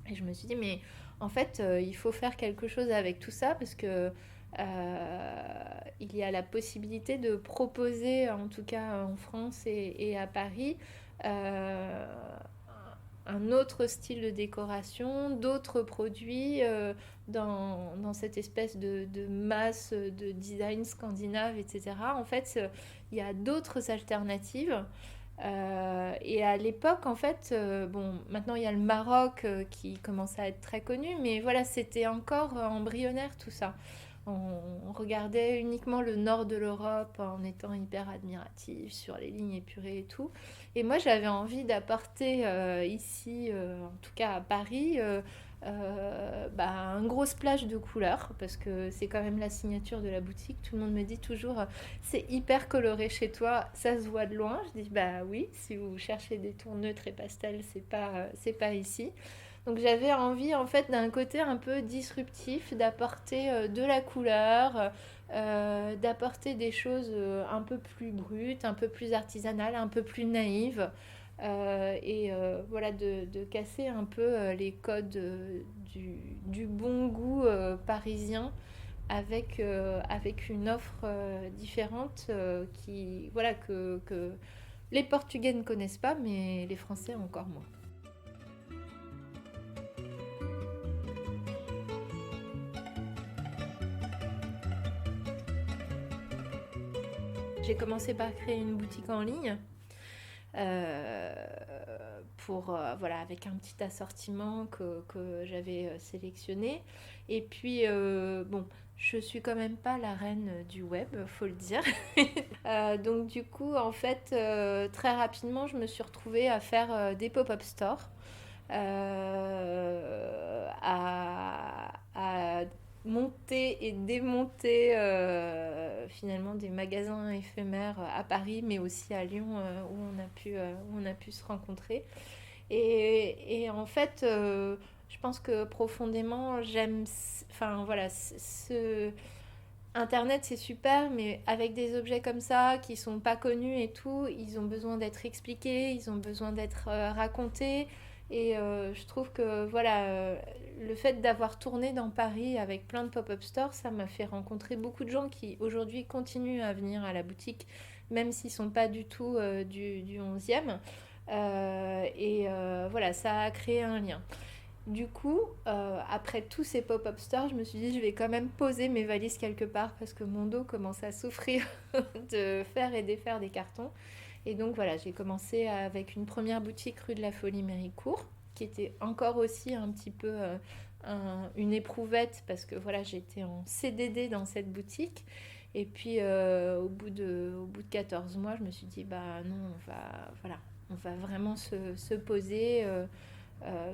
Et je me suis dit mais en fait il faut faire quelque chose avec tout ça parce que il y a la possibilité de proposer, en tout cas en France et à Paris, un autre style de décoration, d'autres produits dans cette espèce de masse de design scandinave, etc. En fait, il y a d'autres alternatives. Et à l'époque, en fait, maintenant il y a le Maroc qui commence à être très connu, mais voilà, c'était encore embryonnaire tout ça. On regardait uniquement le nord de l'Europe en étant hyper admiratif sur les lignes épurées et tout. Et moi, j'avais envie d'apporter ici, en tout cas à Paris, un gros splash de couleurs, parce que c'est quand même la signature de la boutique. Tout le monde me dit toujours, c'est hyper coloré chez toi, ça se voit de loin. Je dis, bah oui, si vous cherchez des tons neutres et pastels, c'est pas ici. Donc j'avais envie en fait d'un côté un peu disruptif, d'apporter de la couleur, d'apporter des choses un peu plus brutes, un peu plus artisanales, un peu plus naïves, Voilà, de casser un peu les codes du bon goût parisien avec une offre différente voilà, que les Portugais ne connaissent pas, mais les Français encore moins. J'ai commencé par créer une boutique en ligne voilà, avec un petit assortiment que j'avais sélectionné. Et puis, bon, je suis quand même pas la reine du web, faut le dire. Donc du coup, en fait, très rapidement, je me suis retrouvée à faire des pop-up stores, à monter et démonter finalement des magasins éphémères à Paris, mais aussi à Lyon, où on a pu se rencontrer. Et en fait, je pense que profondément, j'aime... Enfin voilà, Internet, c'est super, mais avec des objets comme ça, qui sont pas connus et tout, ils ont besoin d'être expliqués, ils ont besoin d'être racontés. Et je trouve que voilà, le fait d'avoir tourné dans Paris avec plein de pop-up stores, ça m'a fait rencontrer beaucoup de gens qui aujourd'hui continuent à venir à la boutique, même s'ils sont pas du tout du 11e. Voilà, ça a créé un lien. Du coup, après tous ces pop-up stores, je me suis dit je vais quand même poser mes valises quelque part parce que mon dos commence à souffrir de faire et défaire des cartons. Et donc voilà, j'ai commencé avec une première boutique rue de la Folie-Méricourt, qui était encore aussi un petit peu une éprouvette parce que voilà, j'étais en CDD dans cette boutique. Et puis au bout de 14 mois, je me suis dit bah non, on va vraiment se poser.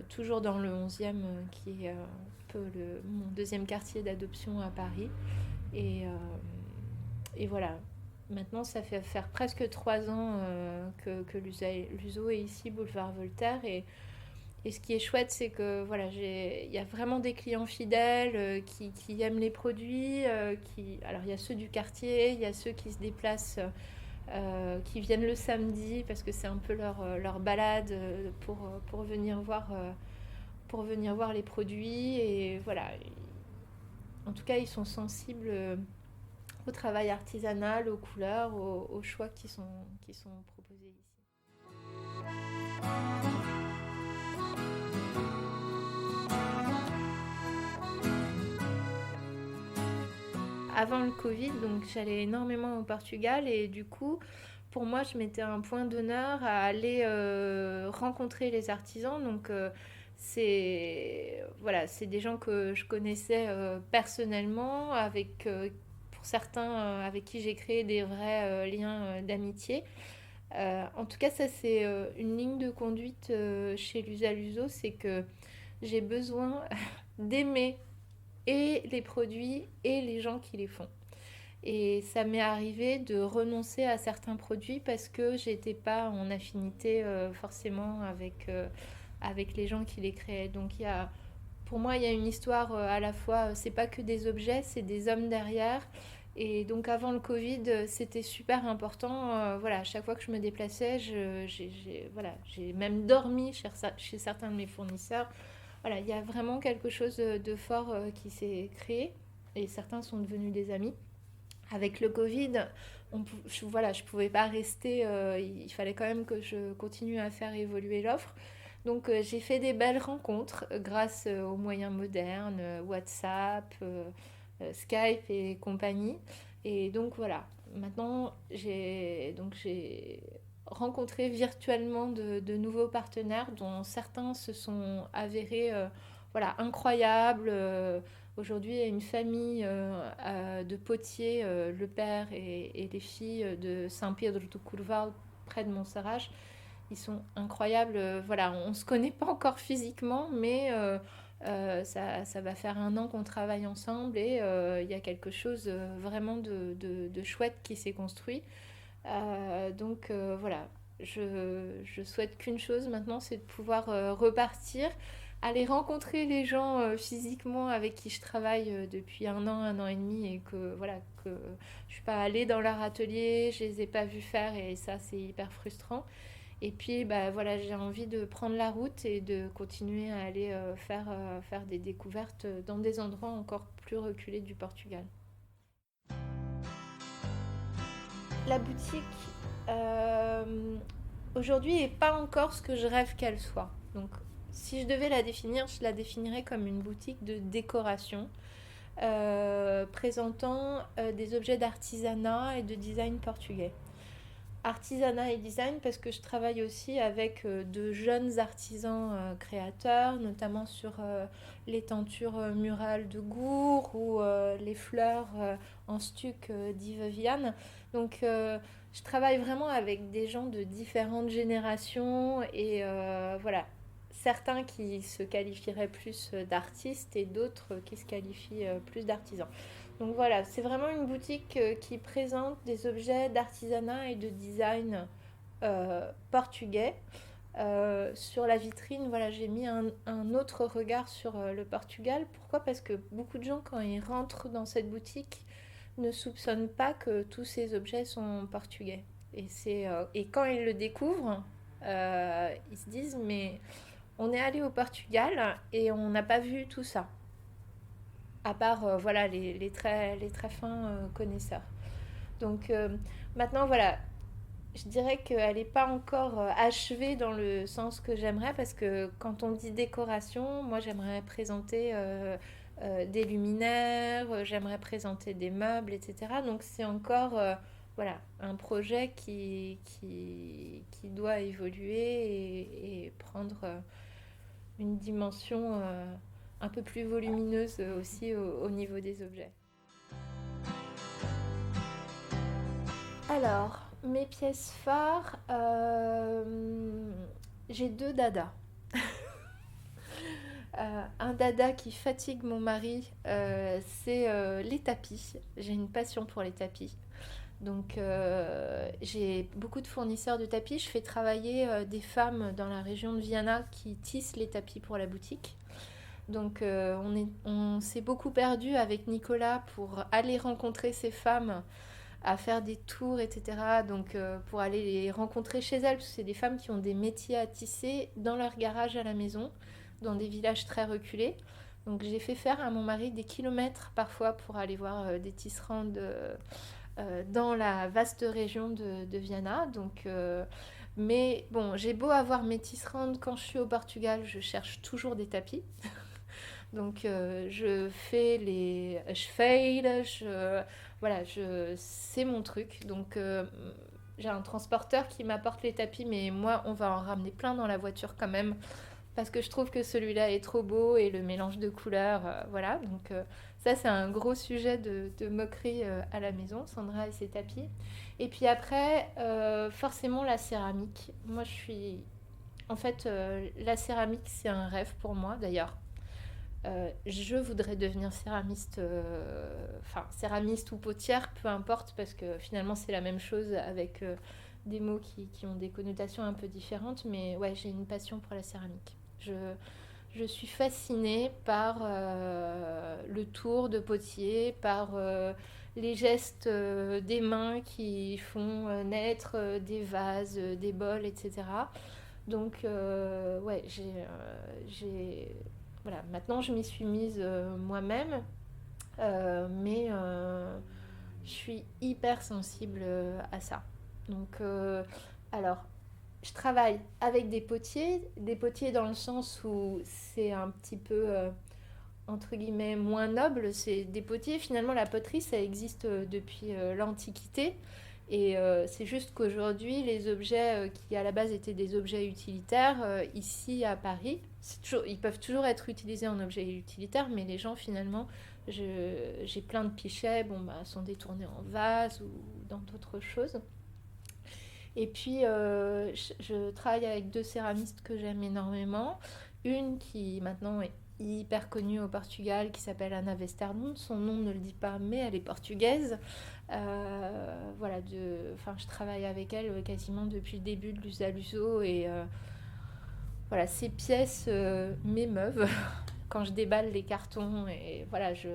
Toujours dans le 11e, qui est un peu mon deuxième quartier d'adoption à Paris. Et voilà, maintenant ça fait faire presque 3 ans que l'USO est ici, boulevard Voltaire. Et ce qui est chouette, c'est que voilà, il y a vraiment des clients fidèles qui aiment les produits. Alors il y a ceux du quartier, il y a ceux qui se déplacent... qui viennent le samedi parce que c'est un peu leur balade pour venir voir les produits. Et voilà, en tout cas ils sont sensibles au travail artisanal, aux couleurs, aux choix qui sont proposés ici. Avant le Covid, donc j'allais énormément au Portugal et du coup, pour moi, je mettais un point d'honneur à aller rencontrer les artisans. Donc, c'est des gens que je connaissais personnellement, pour certains avec qui j'ai créé des vrais liens d'amitié. En tout cas, ça c'est une ligne de conduite chez Lusa Luso, c'est que j'ai besoin d'aimer et les produits et les gens qui les font. Et ça m'est arrivé de renoncer à certains produits parce que j'étais pas en affinité forcément avec les gens qui les créaient. Donc pour moi, il y a une histoire à la fois, c'est pas que des objets, c'est des hommes derrière. Et donc avant le Covid, c'était super important. Voilà, à chaque fois que je me déplaçais, j'ai même dormi chez certains de mes fournisseurs. Voilà, il y a vraiment quelque chose de fort qui s'est créé et certains sont devenus des amis. Avec le Covid, je pouvais pas rester, il fallait quand même que je continue à faire évoluer l'offre. Donc j'ai fait des belles rencontres grâce aux moyens modernes, WhatsApp, Skype et compagnie. Et donc voilà, maintenant j'ai rencontré virtuellement de nouveaux partenaires dont certains se sont avérés incroyables. Aujourd'hui, il y a une famille de potiers, le père et les filles de Saint-Pedro do Curval, près de Monsaraz. Ils sont incroyables. On ne se connaît pas encore physiquement, mais ça va faire 1 an qu'on travaille ensemble et il y a quelque chose vraiment de chouette qui s'est construit. Donc voilà, je souhaite qu'une chose maintenant, c'est de pouvoir repartir, aller rencontrer les gens physiquement avec qui je travaille depuis 1 an et demi et que je suis pas allée dans leur atelier, je les ai pas vus faire et ça c'est hyper frustrant. Et puis voilà, j'ai envie de prendre la route et de continuer à aller faire des découvertes dans des endroits encore plus reculés du Portugal. La boutique aujourd'hui n'est pas encore ce que je rêve qu'elle soit. Donc si je devais la définir, je la définirais comme une boutique de décoration présentant des objets d'artisanat et de design portugais. Artisanat et design parce que je travaille aussi avec de jeunes artisans créateurs, notamment sur les tentures murales de Gour ou les fleurs en stuc d'Yves Viane. Donc je travaille vraiment avec des gens de différentes générations et voilà, certains qui se qualifieraient plus d'artistes et d'autres qui se qualifient plus d'artisans. Donc voilà, c'est vraiment une boutique qui présente des objets d'artisanat et de design portugais. Sur la vitrine, voilà, j'ai mis un autre regard sur le Portugal. Pourquoi ? Parce que beaucoup de gens, quand ils rentrent dans cette boutique, ne soupçonnent pas que tous ces objets sont portugais. Et quand ils le découvrent, ils se disent « mais on est allé au Portugal et on n'a pas vu tout ça ». À part voilà, les très fins connaisseurs. Donc maintenant, voilà, je dirais qu'elle n'est pas encore achevée dans le sens que j'aimerais, parce que quand on dit décoration, moi j'aimerais présenter des luminaires, j'aimerais présenter des meubles, etc. Donc c'est encore voilà, un projet qui doit évoluer et prendre une dimension un peu plus volumineuse aussi au niveau des objets. Alors, mes pièces phares, j'ai 2 dadas. Un dada qui fatigue mon mari, c'est les tapis. J'ai une passion pour les tapis. Donc j'ai beaucoup de fournisseurs de tapis. Je fais travailler des femmes dans la région de Viana qui tissent les tapis pour la boutique. Donc on s'est beaucoup perdu avec Nicolas pour aller rencontrer ces femmes, à faire des tours, etc. Donc pour aller les rencontrer chez elles, parce que c'est des femmes qui ont des métiers à tisser dans leur garage à la maison, dans des villages très reculés. Donc j'ai fait faire à mon mari des kilomètres parfois pour aller voir des tisserandes dans la vaste région de Viana. Donc mais bon, j'ai beau avoir mes tisserandes, quand je suis au Portugal, je cherche toujours des tapis. Donc je fail, voilà, c'est mon truc. Donc j'ai un transporteur qui m'apporte les tapis, mais moi on va en ramener plein dans la voiture quand même, parce que je trouve que celui-là est trop beau et le mélange de couleurs, voilà. Donc ça c'est un gros sujet de moquerie à la maison, Sandra et ses tapis. Et puis après, forcément la céramique. Moi en fait, la céramique c'est un rêve pour moi d'ailleurs. Je voudrais devenir céramiste, céramiste ou potière, peu importe, parce que finalement c'est la même chose avec des mots qui ont des connotations un peu différentes, mais ouais, j'ai une passion pour la céramique. Je suis fascinée par le tour de potier, par les gestes des mains qui font naître des vases, des bols, etc. Donc ouais, voilà, maintenant je m'y suis mise moi-même, mais je suis hyper sensible à ça. Donc, alors, je travaille avec des potiers dans le sens où c'est un petit peu, entre guillemets, moins noble. C'est des potiers, finalement la poterie ça existe depuis l'Antiquité. Et c'est juste qu'aujourd'hui, les objets qui à la base étaient des objets utilitaires, ici à Paris, ils peuvent toujours être utilisés en objets utilitaires, mais les gens finalement, j'ai plein de pichets, sont détournés en vase ou dans d'autres choses. Et puis je travaille avec 2 céramistes que j'aime énormément. Une qui maintenant est hyper connue au Portugal, qui s'appelle Ana Westerdon. Son nom ne le dit pas, mais elle est portugaise. Voilà, je travaille avec elle quasiment depuis le début de l'Usa Luso, et voilà, ces pièces m'émeuvent quand je déballe les cartons, et voilà, je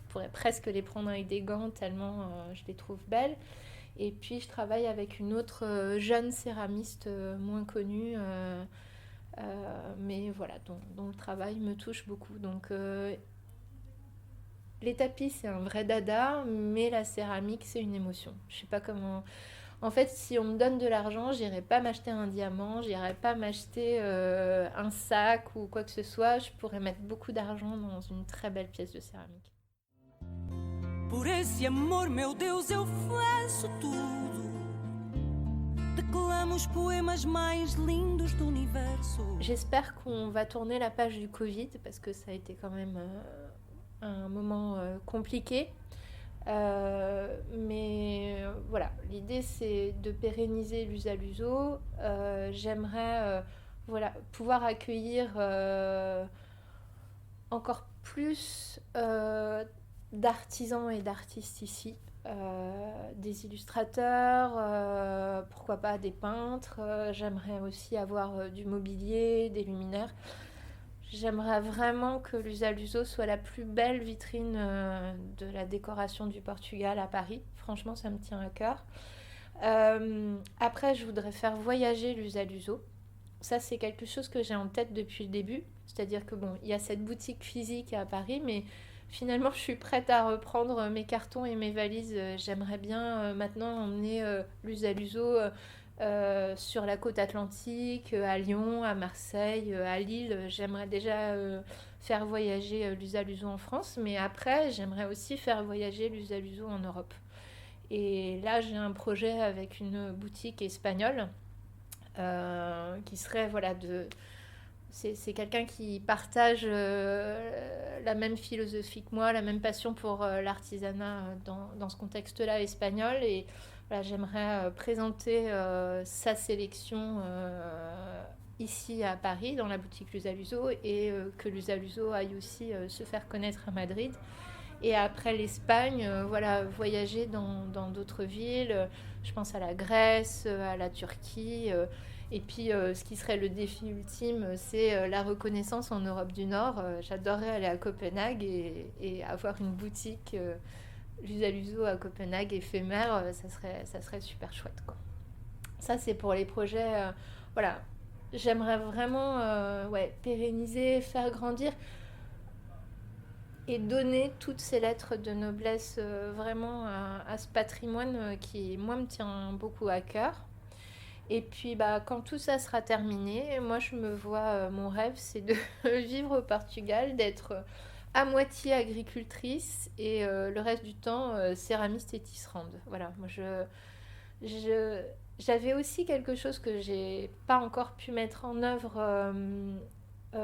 pourrais presque les prendre avec des gants tellement je les trouve belles. Et puis je travaille avec une autre jeune céramiste moins connue, mais voilà, dont le travail me touche beaucoup. Donc les tapis, c'est un vrai dada, mais la céramique, c'est une émotion. Je sais pas comment. En fait, si on me donne de l'argent, j'irai pas m'acheter un diamant, j'irai pas m'acheter un sac ou quoi que ce soit. Je pourrais mettre beaucoup d'argent dans une très belle pièce de céramique. Por esse amor, meu Deus, eu faço tudo. Declamo os poemas mais lindos do universo. J'espère qu'on va tourner la page du Covid, parce que ça a été quand même un moment compliqué. Mais voilà, l'idée c'est de pérenniser l'usaluso. J'aimerais pouvoir accueillir encore plus d'artisans et d'artistes ici, des illustrateurs, pourquoi pas des peintres. J'aimerais aussi avoir du mobilier, des luminaires. J'aimerais vraiment que l'usaluso soit la plus belle vitrine de la décoration du Portugal à Paris. Franchement, ça me tient à cœur. Après, je voudrais faire voyager l'usaluso. Ça, c'est quelque chose que j'ai en tête depuis le début. C'est-à-dire que bon, il y a cette boutique physique à Paris, mais finalement, je suis prête à reprendre mes cartons et mes valises. J'aimerais bien maintenant emmener l'usaluso sur la côte atlantique, à Lyon, à Marseille, à Lille. J'aimerais déjà faire voyager l'usaluso en France, mais après, j'aimerais aussi faire voyager l'usaluso en Europe. Et là, j'ai un projet avec une boutique espagnole qui serait, c'est quelqu'un qui partage la même philosophie que moi, la même passion pour l'artisanat dans ce contexte-là espagnol. Et voilà, j'aimerais présenter sa sélection ici à Paris, dans la boutique l'usaluso, et que l'usaluso aille aussi se faire connaître à Madrid. Et après l'Espagne, voyager dans d'autres villes. Je pense à la Grèce, à la Turquie. Et puis, ce qui serait le défi ultime, c'est la reconnaissance en Europe du Nord. J'adorerais aller à Copenhague et avoir une boutique l'usaluso à Copenhague éphémère. Ça serait super chouette, quoi. Ça, c'est pour les projets. J'aimerais vraiment pérenniser, faire grandir et donner toutes ces lettres de noblesse vraiment à ce patrimoine qui, moi, me tient beaucoup à cœur. Et puis, quand tout ça sera terminé, moi, je me vois, mon rêve, c'est de vivre au Portugal, d'être à moitié agricultrice et le reste du temps céramiste et tisserande. Voilà, moi, j'avais aussi quelque chose que j'ai pas encore pu mettre en œuvre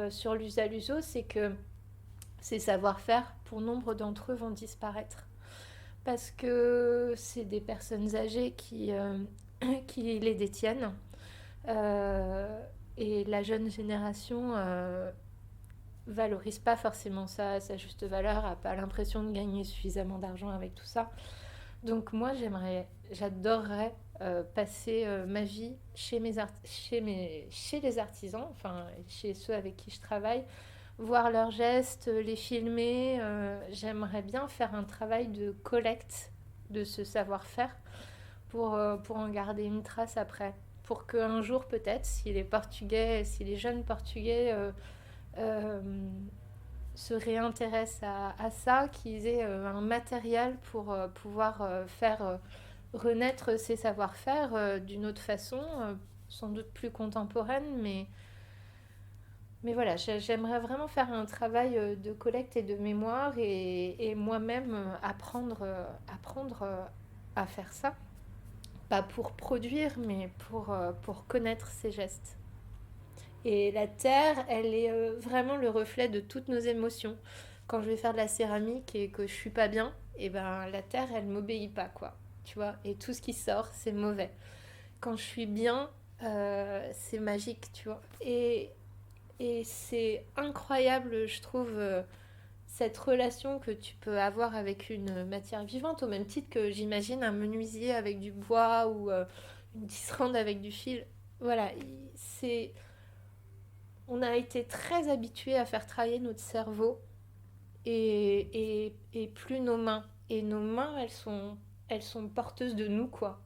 sur l'usaluso, c'est que ces savoir-faire, pour nombre d'entre eux, vont disparaître. Parce que c'est des personnes âgées qui les détiennent. Et la jeune génération valorise pas forcément ça à sa juste valeur, a pas l'impression de gagner suffisamment d'argent avec tout ça. Donc moi, j'adorerais passer ma vie chez les artisans, enfin chez ceux avec qui je travaille, voir leurs gestes, les filmer. J'aimerais bien faire un travail de collecte de ce savoir-faire pour en garder une trace après. Pour qu'un jour, peut-être, si les jeunes Portugais se réintéressent à ça, qu'ils aient un matériel pour pouvoir faire renaître ces savoir-faire d'une autre façon, sans doute plus contemporaine, mais voilà, j'aimerais vraiment faire un travail de collecte et de mémoire et moi-même apprendre à faire ça. Pas pour produire, mais pour connaître ces gestes. Et la terre, elle est vraiment le reflet de toutes nos émotions. Quand je vais faire de la céramique et que je suis pas bien, et la terre, elle m'obéit pas, quoi. Tu vois, et tout ce qui sort, c'est mauvais. Quand je suis bien, c'est magique, tu vois. Et c'est incroyable, je trouve, cette relation que tu peux avoir avec une matière vivante, au même titre que j'imagine un menuisier avec du bois ou une tisserande avec du fil. Voilà, on a été très habitués à faire travailler notre cerveau et plus nos mains. Et nos mains, elles sont porteuses de nous, quoi.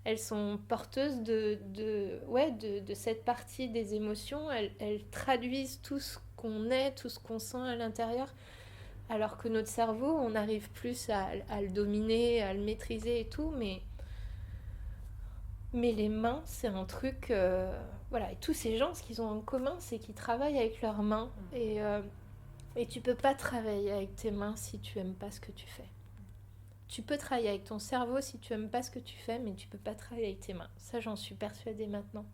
Elles sont porteuses de cette partie des émotions. Elles traduisent tout ce qu'on est, tout ce qu'on sent à l'intérieur. Alors que notre cerveau, on arrive plus à le dominer, à le maîtriser et tout. Mais les mains, c'est un truc... voilà. Et tous ces gens, ce qu'ils ont en commun, c'est qu'ils travaillent avec leurs mains. Et tu peux pas travailler avec tes mains si tu aimes pas ce que tu fais. Tu peux travailler avec ton cerveau si tu aimes pas ce que tu fais, mais tu peux pas travailler avec tes mains. Ça, j'en suis persuadée maintenant.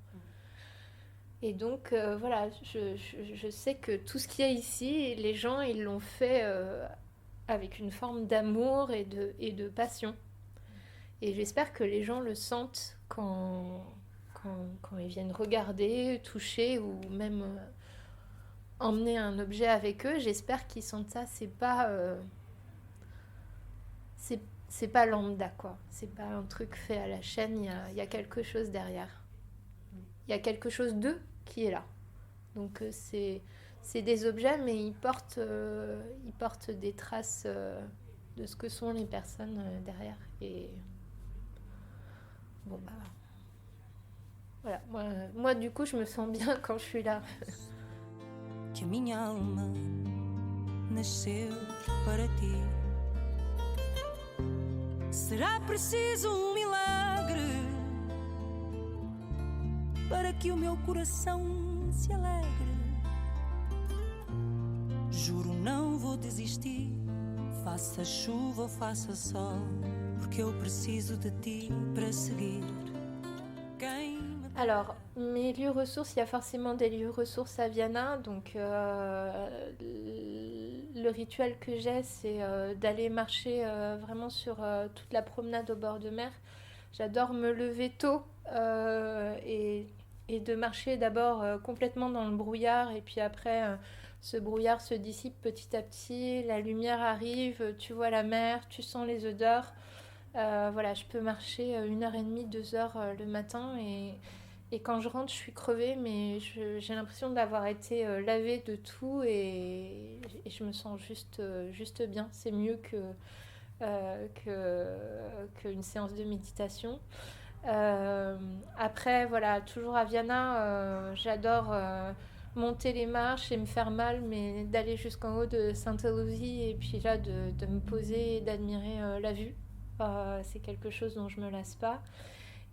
Et donc, voilà, je sais que tout ce qu'il y a ici, les gens, ils l'ont fait avec une forme d'amour et de passion. Et j'espère que les gens le sentent quand ils viennent regarder, toucher ou même emmener un objet avec eux. J'espère qu'ils sentent ça. C'est pas lambda, quoi. C'est pas un truc fait à la chaîne, il y a quelque chose derrière. Il y a quelque chose d'eux qui est là. Donc c'est des objets, mais ils portent des traces de ce que sont les personnes derrière. Et bon, bah... Voilà, moi du coup, je me sens bien quand je suis là. Que minha alma nasceu para ti. Será preciso milagre para que o meu coração se alegre. Juro, não vou desistir, faça chuva ou faça sol, porque eu preciso de ti para seguir. Alors, mes lieux ressources, il y a forcément des lieux ressources à Viana. Donc, le rituel que j'ai, c'est d'aller marcher vraiment sur toute la promenade au bord de mer. J'adore me lever tôt et de marcher d'abord complètement dans le brouillard. Et puis après, ce brouillard se dissipe petit à petit. La lumière arrive, tu vois la mer, tu sens les odeurs. Voilà, je peux marcher 1h30, 2h le matin et quand je rentre, je suis crevée, mais j'ai l'impression d'avoir été lavée de tout et je me sens juste bien. C'est mieux qu'une séance de méditation. Après, voilà, toujours à Viana, j'adore monter les marches et me faire mal, mais d'aller jusqu'en haut de Sainte-Héloïse et puis là, de me poser et d'admirer la vue. C'est quelque chose dont je me lasse pas.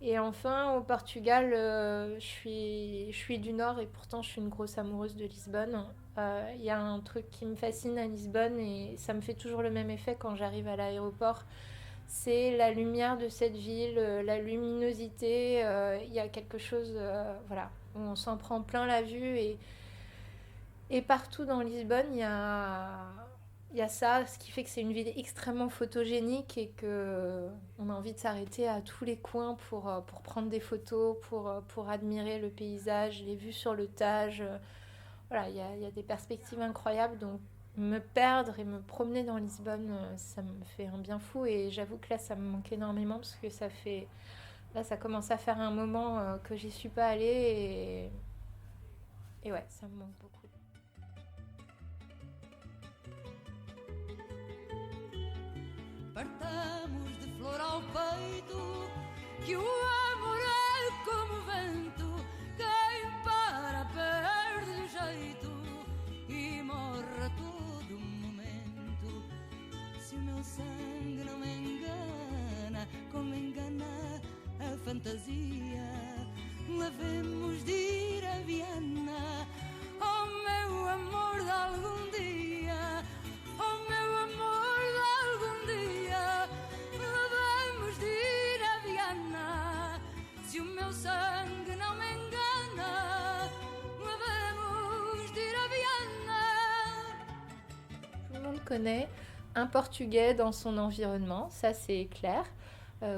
Et enfin, au Portugal, je suis du Nord et pourtant je suis une grosse amoureuse de Lisbonne. Il y a un truc qui me fascine à Lisbonne et ça me fait toujours le même effet quand j'arrive à l'aéroport. C'est la lumière de cette ville, la luminosité. Il y a quelque chose voilà, où on s'en prend plein la vue. Et partout dans Lisbonne, il y a ça, ce qui fait que c'est une ville extrêmement photogénique et qu'on a envie de s'arrêter à tous les coins pour prendre des photos, pour admirer le paysage, les vues sur le Tage. Voilà, il y a des perspectives incroyables. Donc me perdre et me promener dans Lisbonne, ça me fait un bien fou. Et j'avoue que là, ça me manque énormément parce que là, ça commence à faire un moment que j'y suis pas allée. Et ouais, ça me manque beaucoup. Partamos de flor ao peito, que o amor é como vento, quem para perde o jeito e morre a todo momento. Se o meu sangue não me engana, como engana a fantasia, levemos de ir a Viana, oh meu amor de algum dia, oh meu amor. Se o meu sangue não me engana, vamos de ir à Viana. Tout le monde connaît un Portugais dans son environnement, ça c'est clair.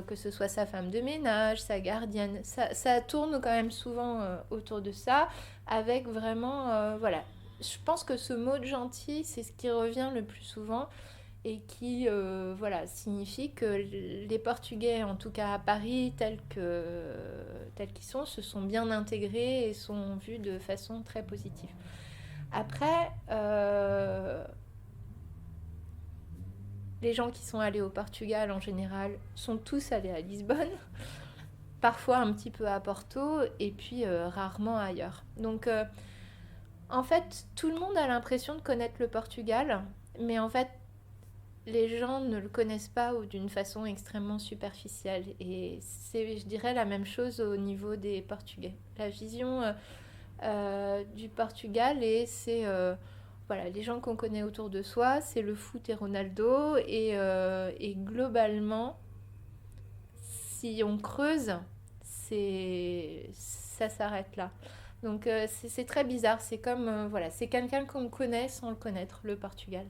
Que ce soit sa femme de ménage, sa gardienne, ça tourne quand même souvent autour de ça, avec vraiment, voilà. Je pense que ce mot de gentil, c'est ce qui revient le plus souvent. Et qui voilà, signifie que les Portugais, en tout cas à Paris, tels qu'ils sont, se sont bien intégrés et sont vus de façon très positive. Après, les gens qui sont allés au Portugal en général sont tous allés à Lisbonne, parfois un petit peu à Porto et puis rarement ailleurs. Donc en fait, tout le monde a l'impression de connaître le Portugal, mais en fait, les gens ne le connaissent pas ou d'une façon extrêmement superficielle. Et c'est, je dirais, la même chose au niveau des Portugais. La vision du Portugal, et c'est voilà, les gens qu'on connaît autour de soi, c'est le foot et Ronaldo. Et globalement, si on creuse, ça s'arrête là. Donc c'est très bizarre, c'est comme, voilà, c'est quelqu'un qu'on connaît sans le connaître, le Portugal.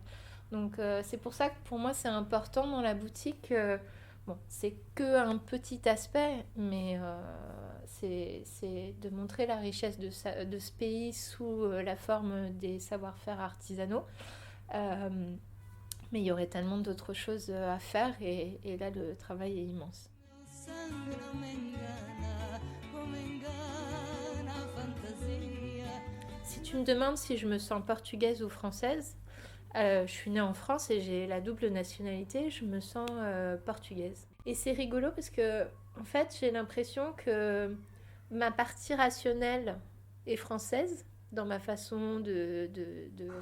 Donc c'est pour ça que pour moi c'est important dans la boutique, bon, c'est qu'un petit aspect, mais c'est de montrer la richesse de ce pays sous la forme des savoir-faire artisanaux. Mais il y aurait tellement d'autres choses à faire et là le travail est immense. Si tu me demandes si je me sens portugaise ou française, je suis née en France et j'ai la double nationalité, je me sens portugaise. Et c'est rigolo parce que, en fait, j'ai l'impression que ma partie rationnelle est française dans ma façon de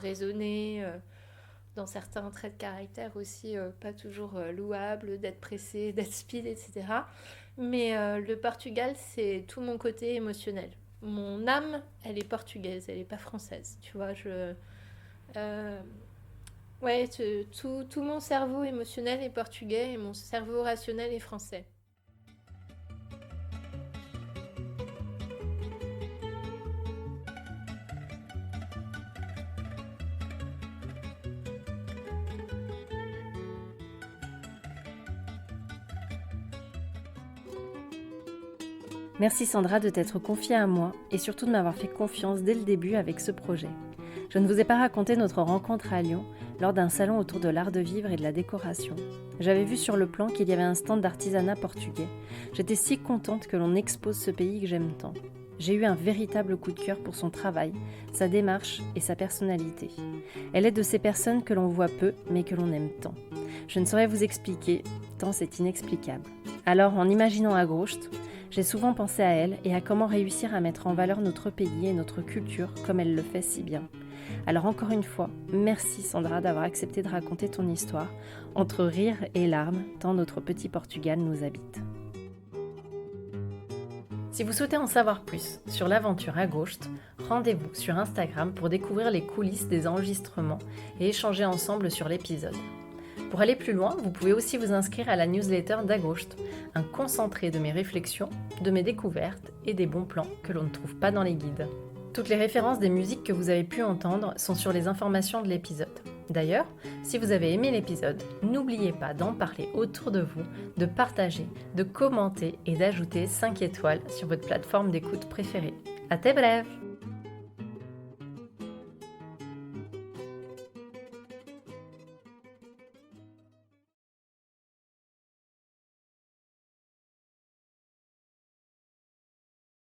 raisonner, dans certains traits de caractère aussi pas toujours louables, d'être pressée, d'être speed, etc. Mais le Portugal, c'est tout mon côté émotionnel. Mon âme, elle est portugaise, elle n'est pas française. Tu vois, ouais, tout mon cerveau émotionnel est portugais et mon cerveau rationnel est français. Merci Sandra de t'être confiée à moi et surtout de m'avoir fait confiance dès le début avec ce projet. Je ne vous ai pas raconté notre rencontre à Lyon lors d'un salon autour de l'art de vivre et de la décoration. J'avais vu sur le plan qu'il y avait un stand d'artisanat portugais. J'étais si contente que l'on expose ce pays que j'aime tant. J'ai eu un véritable coup de cœur pour son travail, sa démarche et sa personnalité. Elle est de ces personnes que l'on voit peu mais que l'on aime tant. Je ne saurais vous expliquer, tant c'est inexplicable. Alors en imaginant Agosto, j'ai souvent pensé à elle et à comment réussir à mettre en valeur notre pays et notre culture comme elle le fait si bien. Alors encore une fois, merci Sandra d'avoir accepté de raconter ton histoire, entre rire et larmes, tant notre petit Portugal nous habite. Si vous souhaitez en savoir plus sur l'aventure Agosto, rendez-vous sur Instagram pour découvrir les coulisses des enregistrements et échanger ensemble sur l'épisode. Pour aller plus loin, vous pouvez aussi vous inscrire à la newsletter d'Agosto, un concentré de mes réflexions, de mes découvertes et des bons plans que l'on ne trouve pas dans les guides. Toutes les références des musiques que vous avez pu entendre sont sur les informations de l'épisode. D'ailleurs, si vous avez aimé l'épisode, n'oubliez pas d'en parler autour de vous, de partager, de commenter et d'ajouter 5 étoiles sur votre plateforme d'écoute préférée. À tes brèves!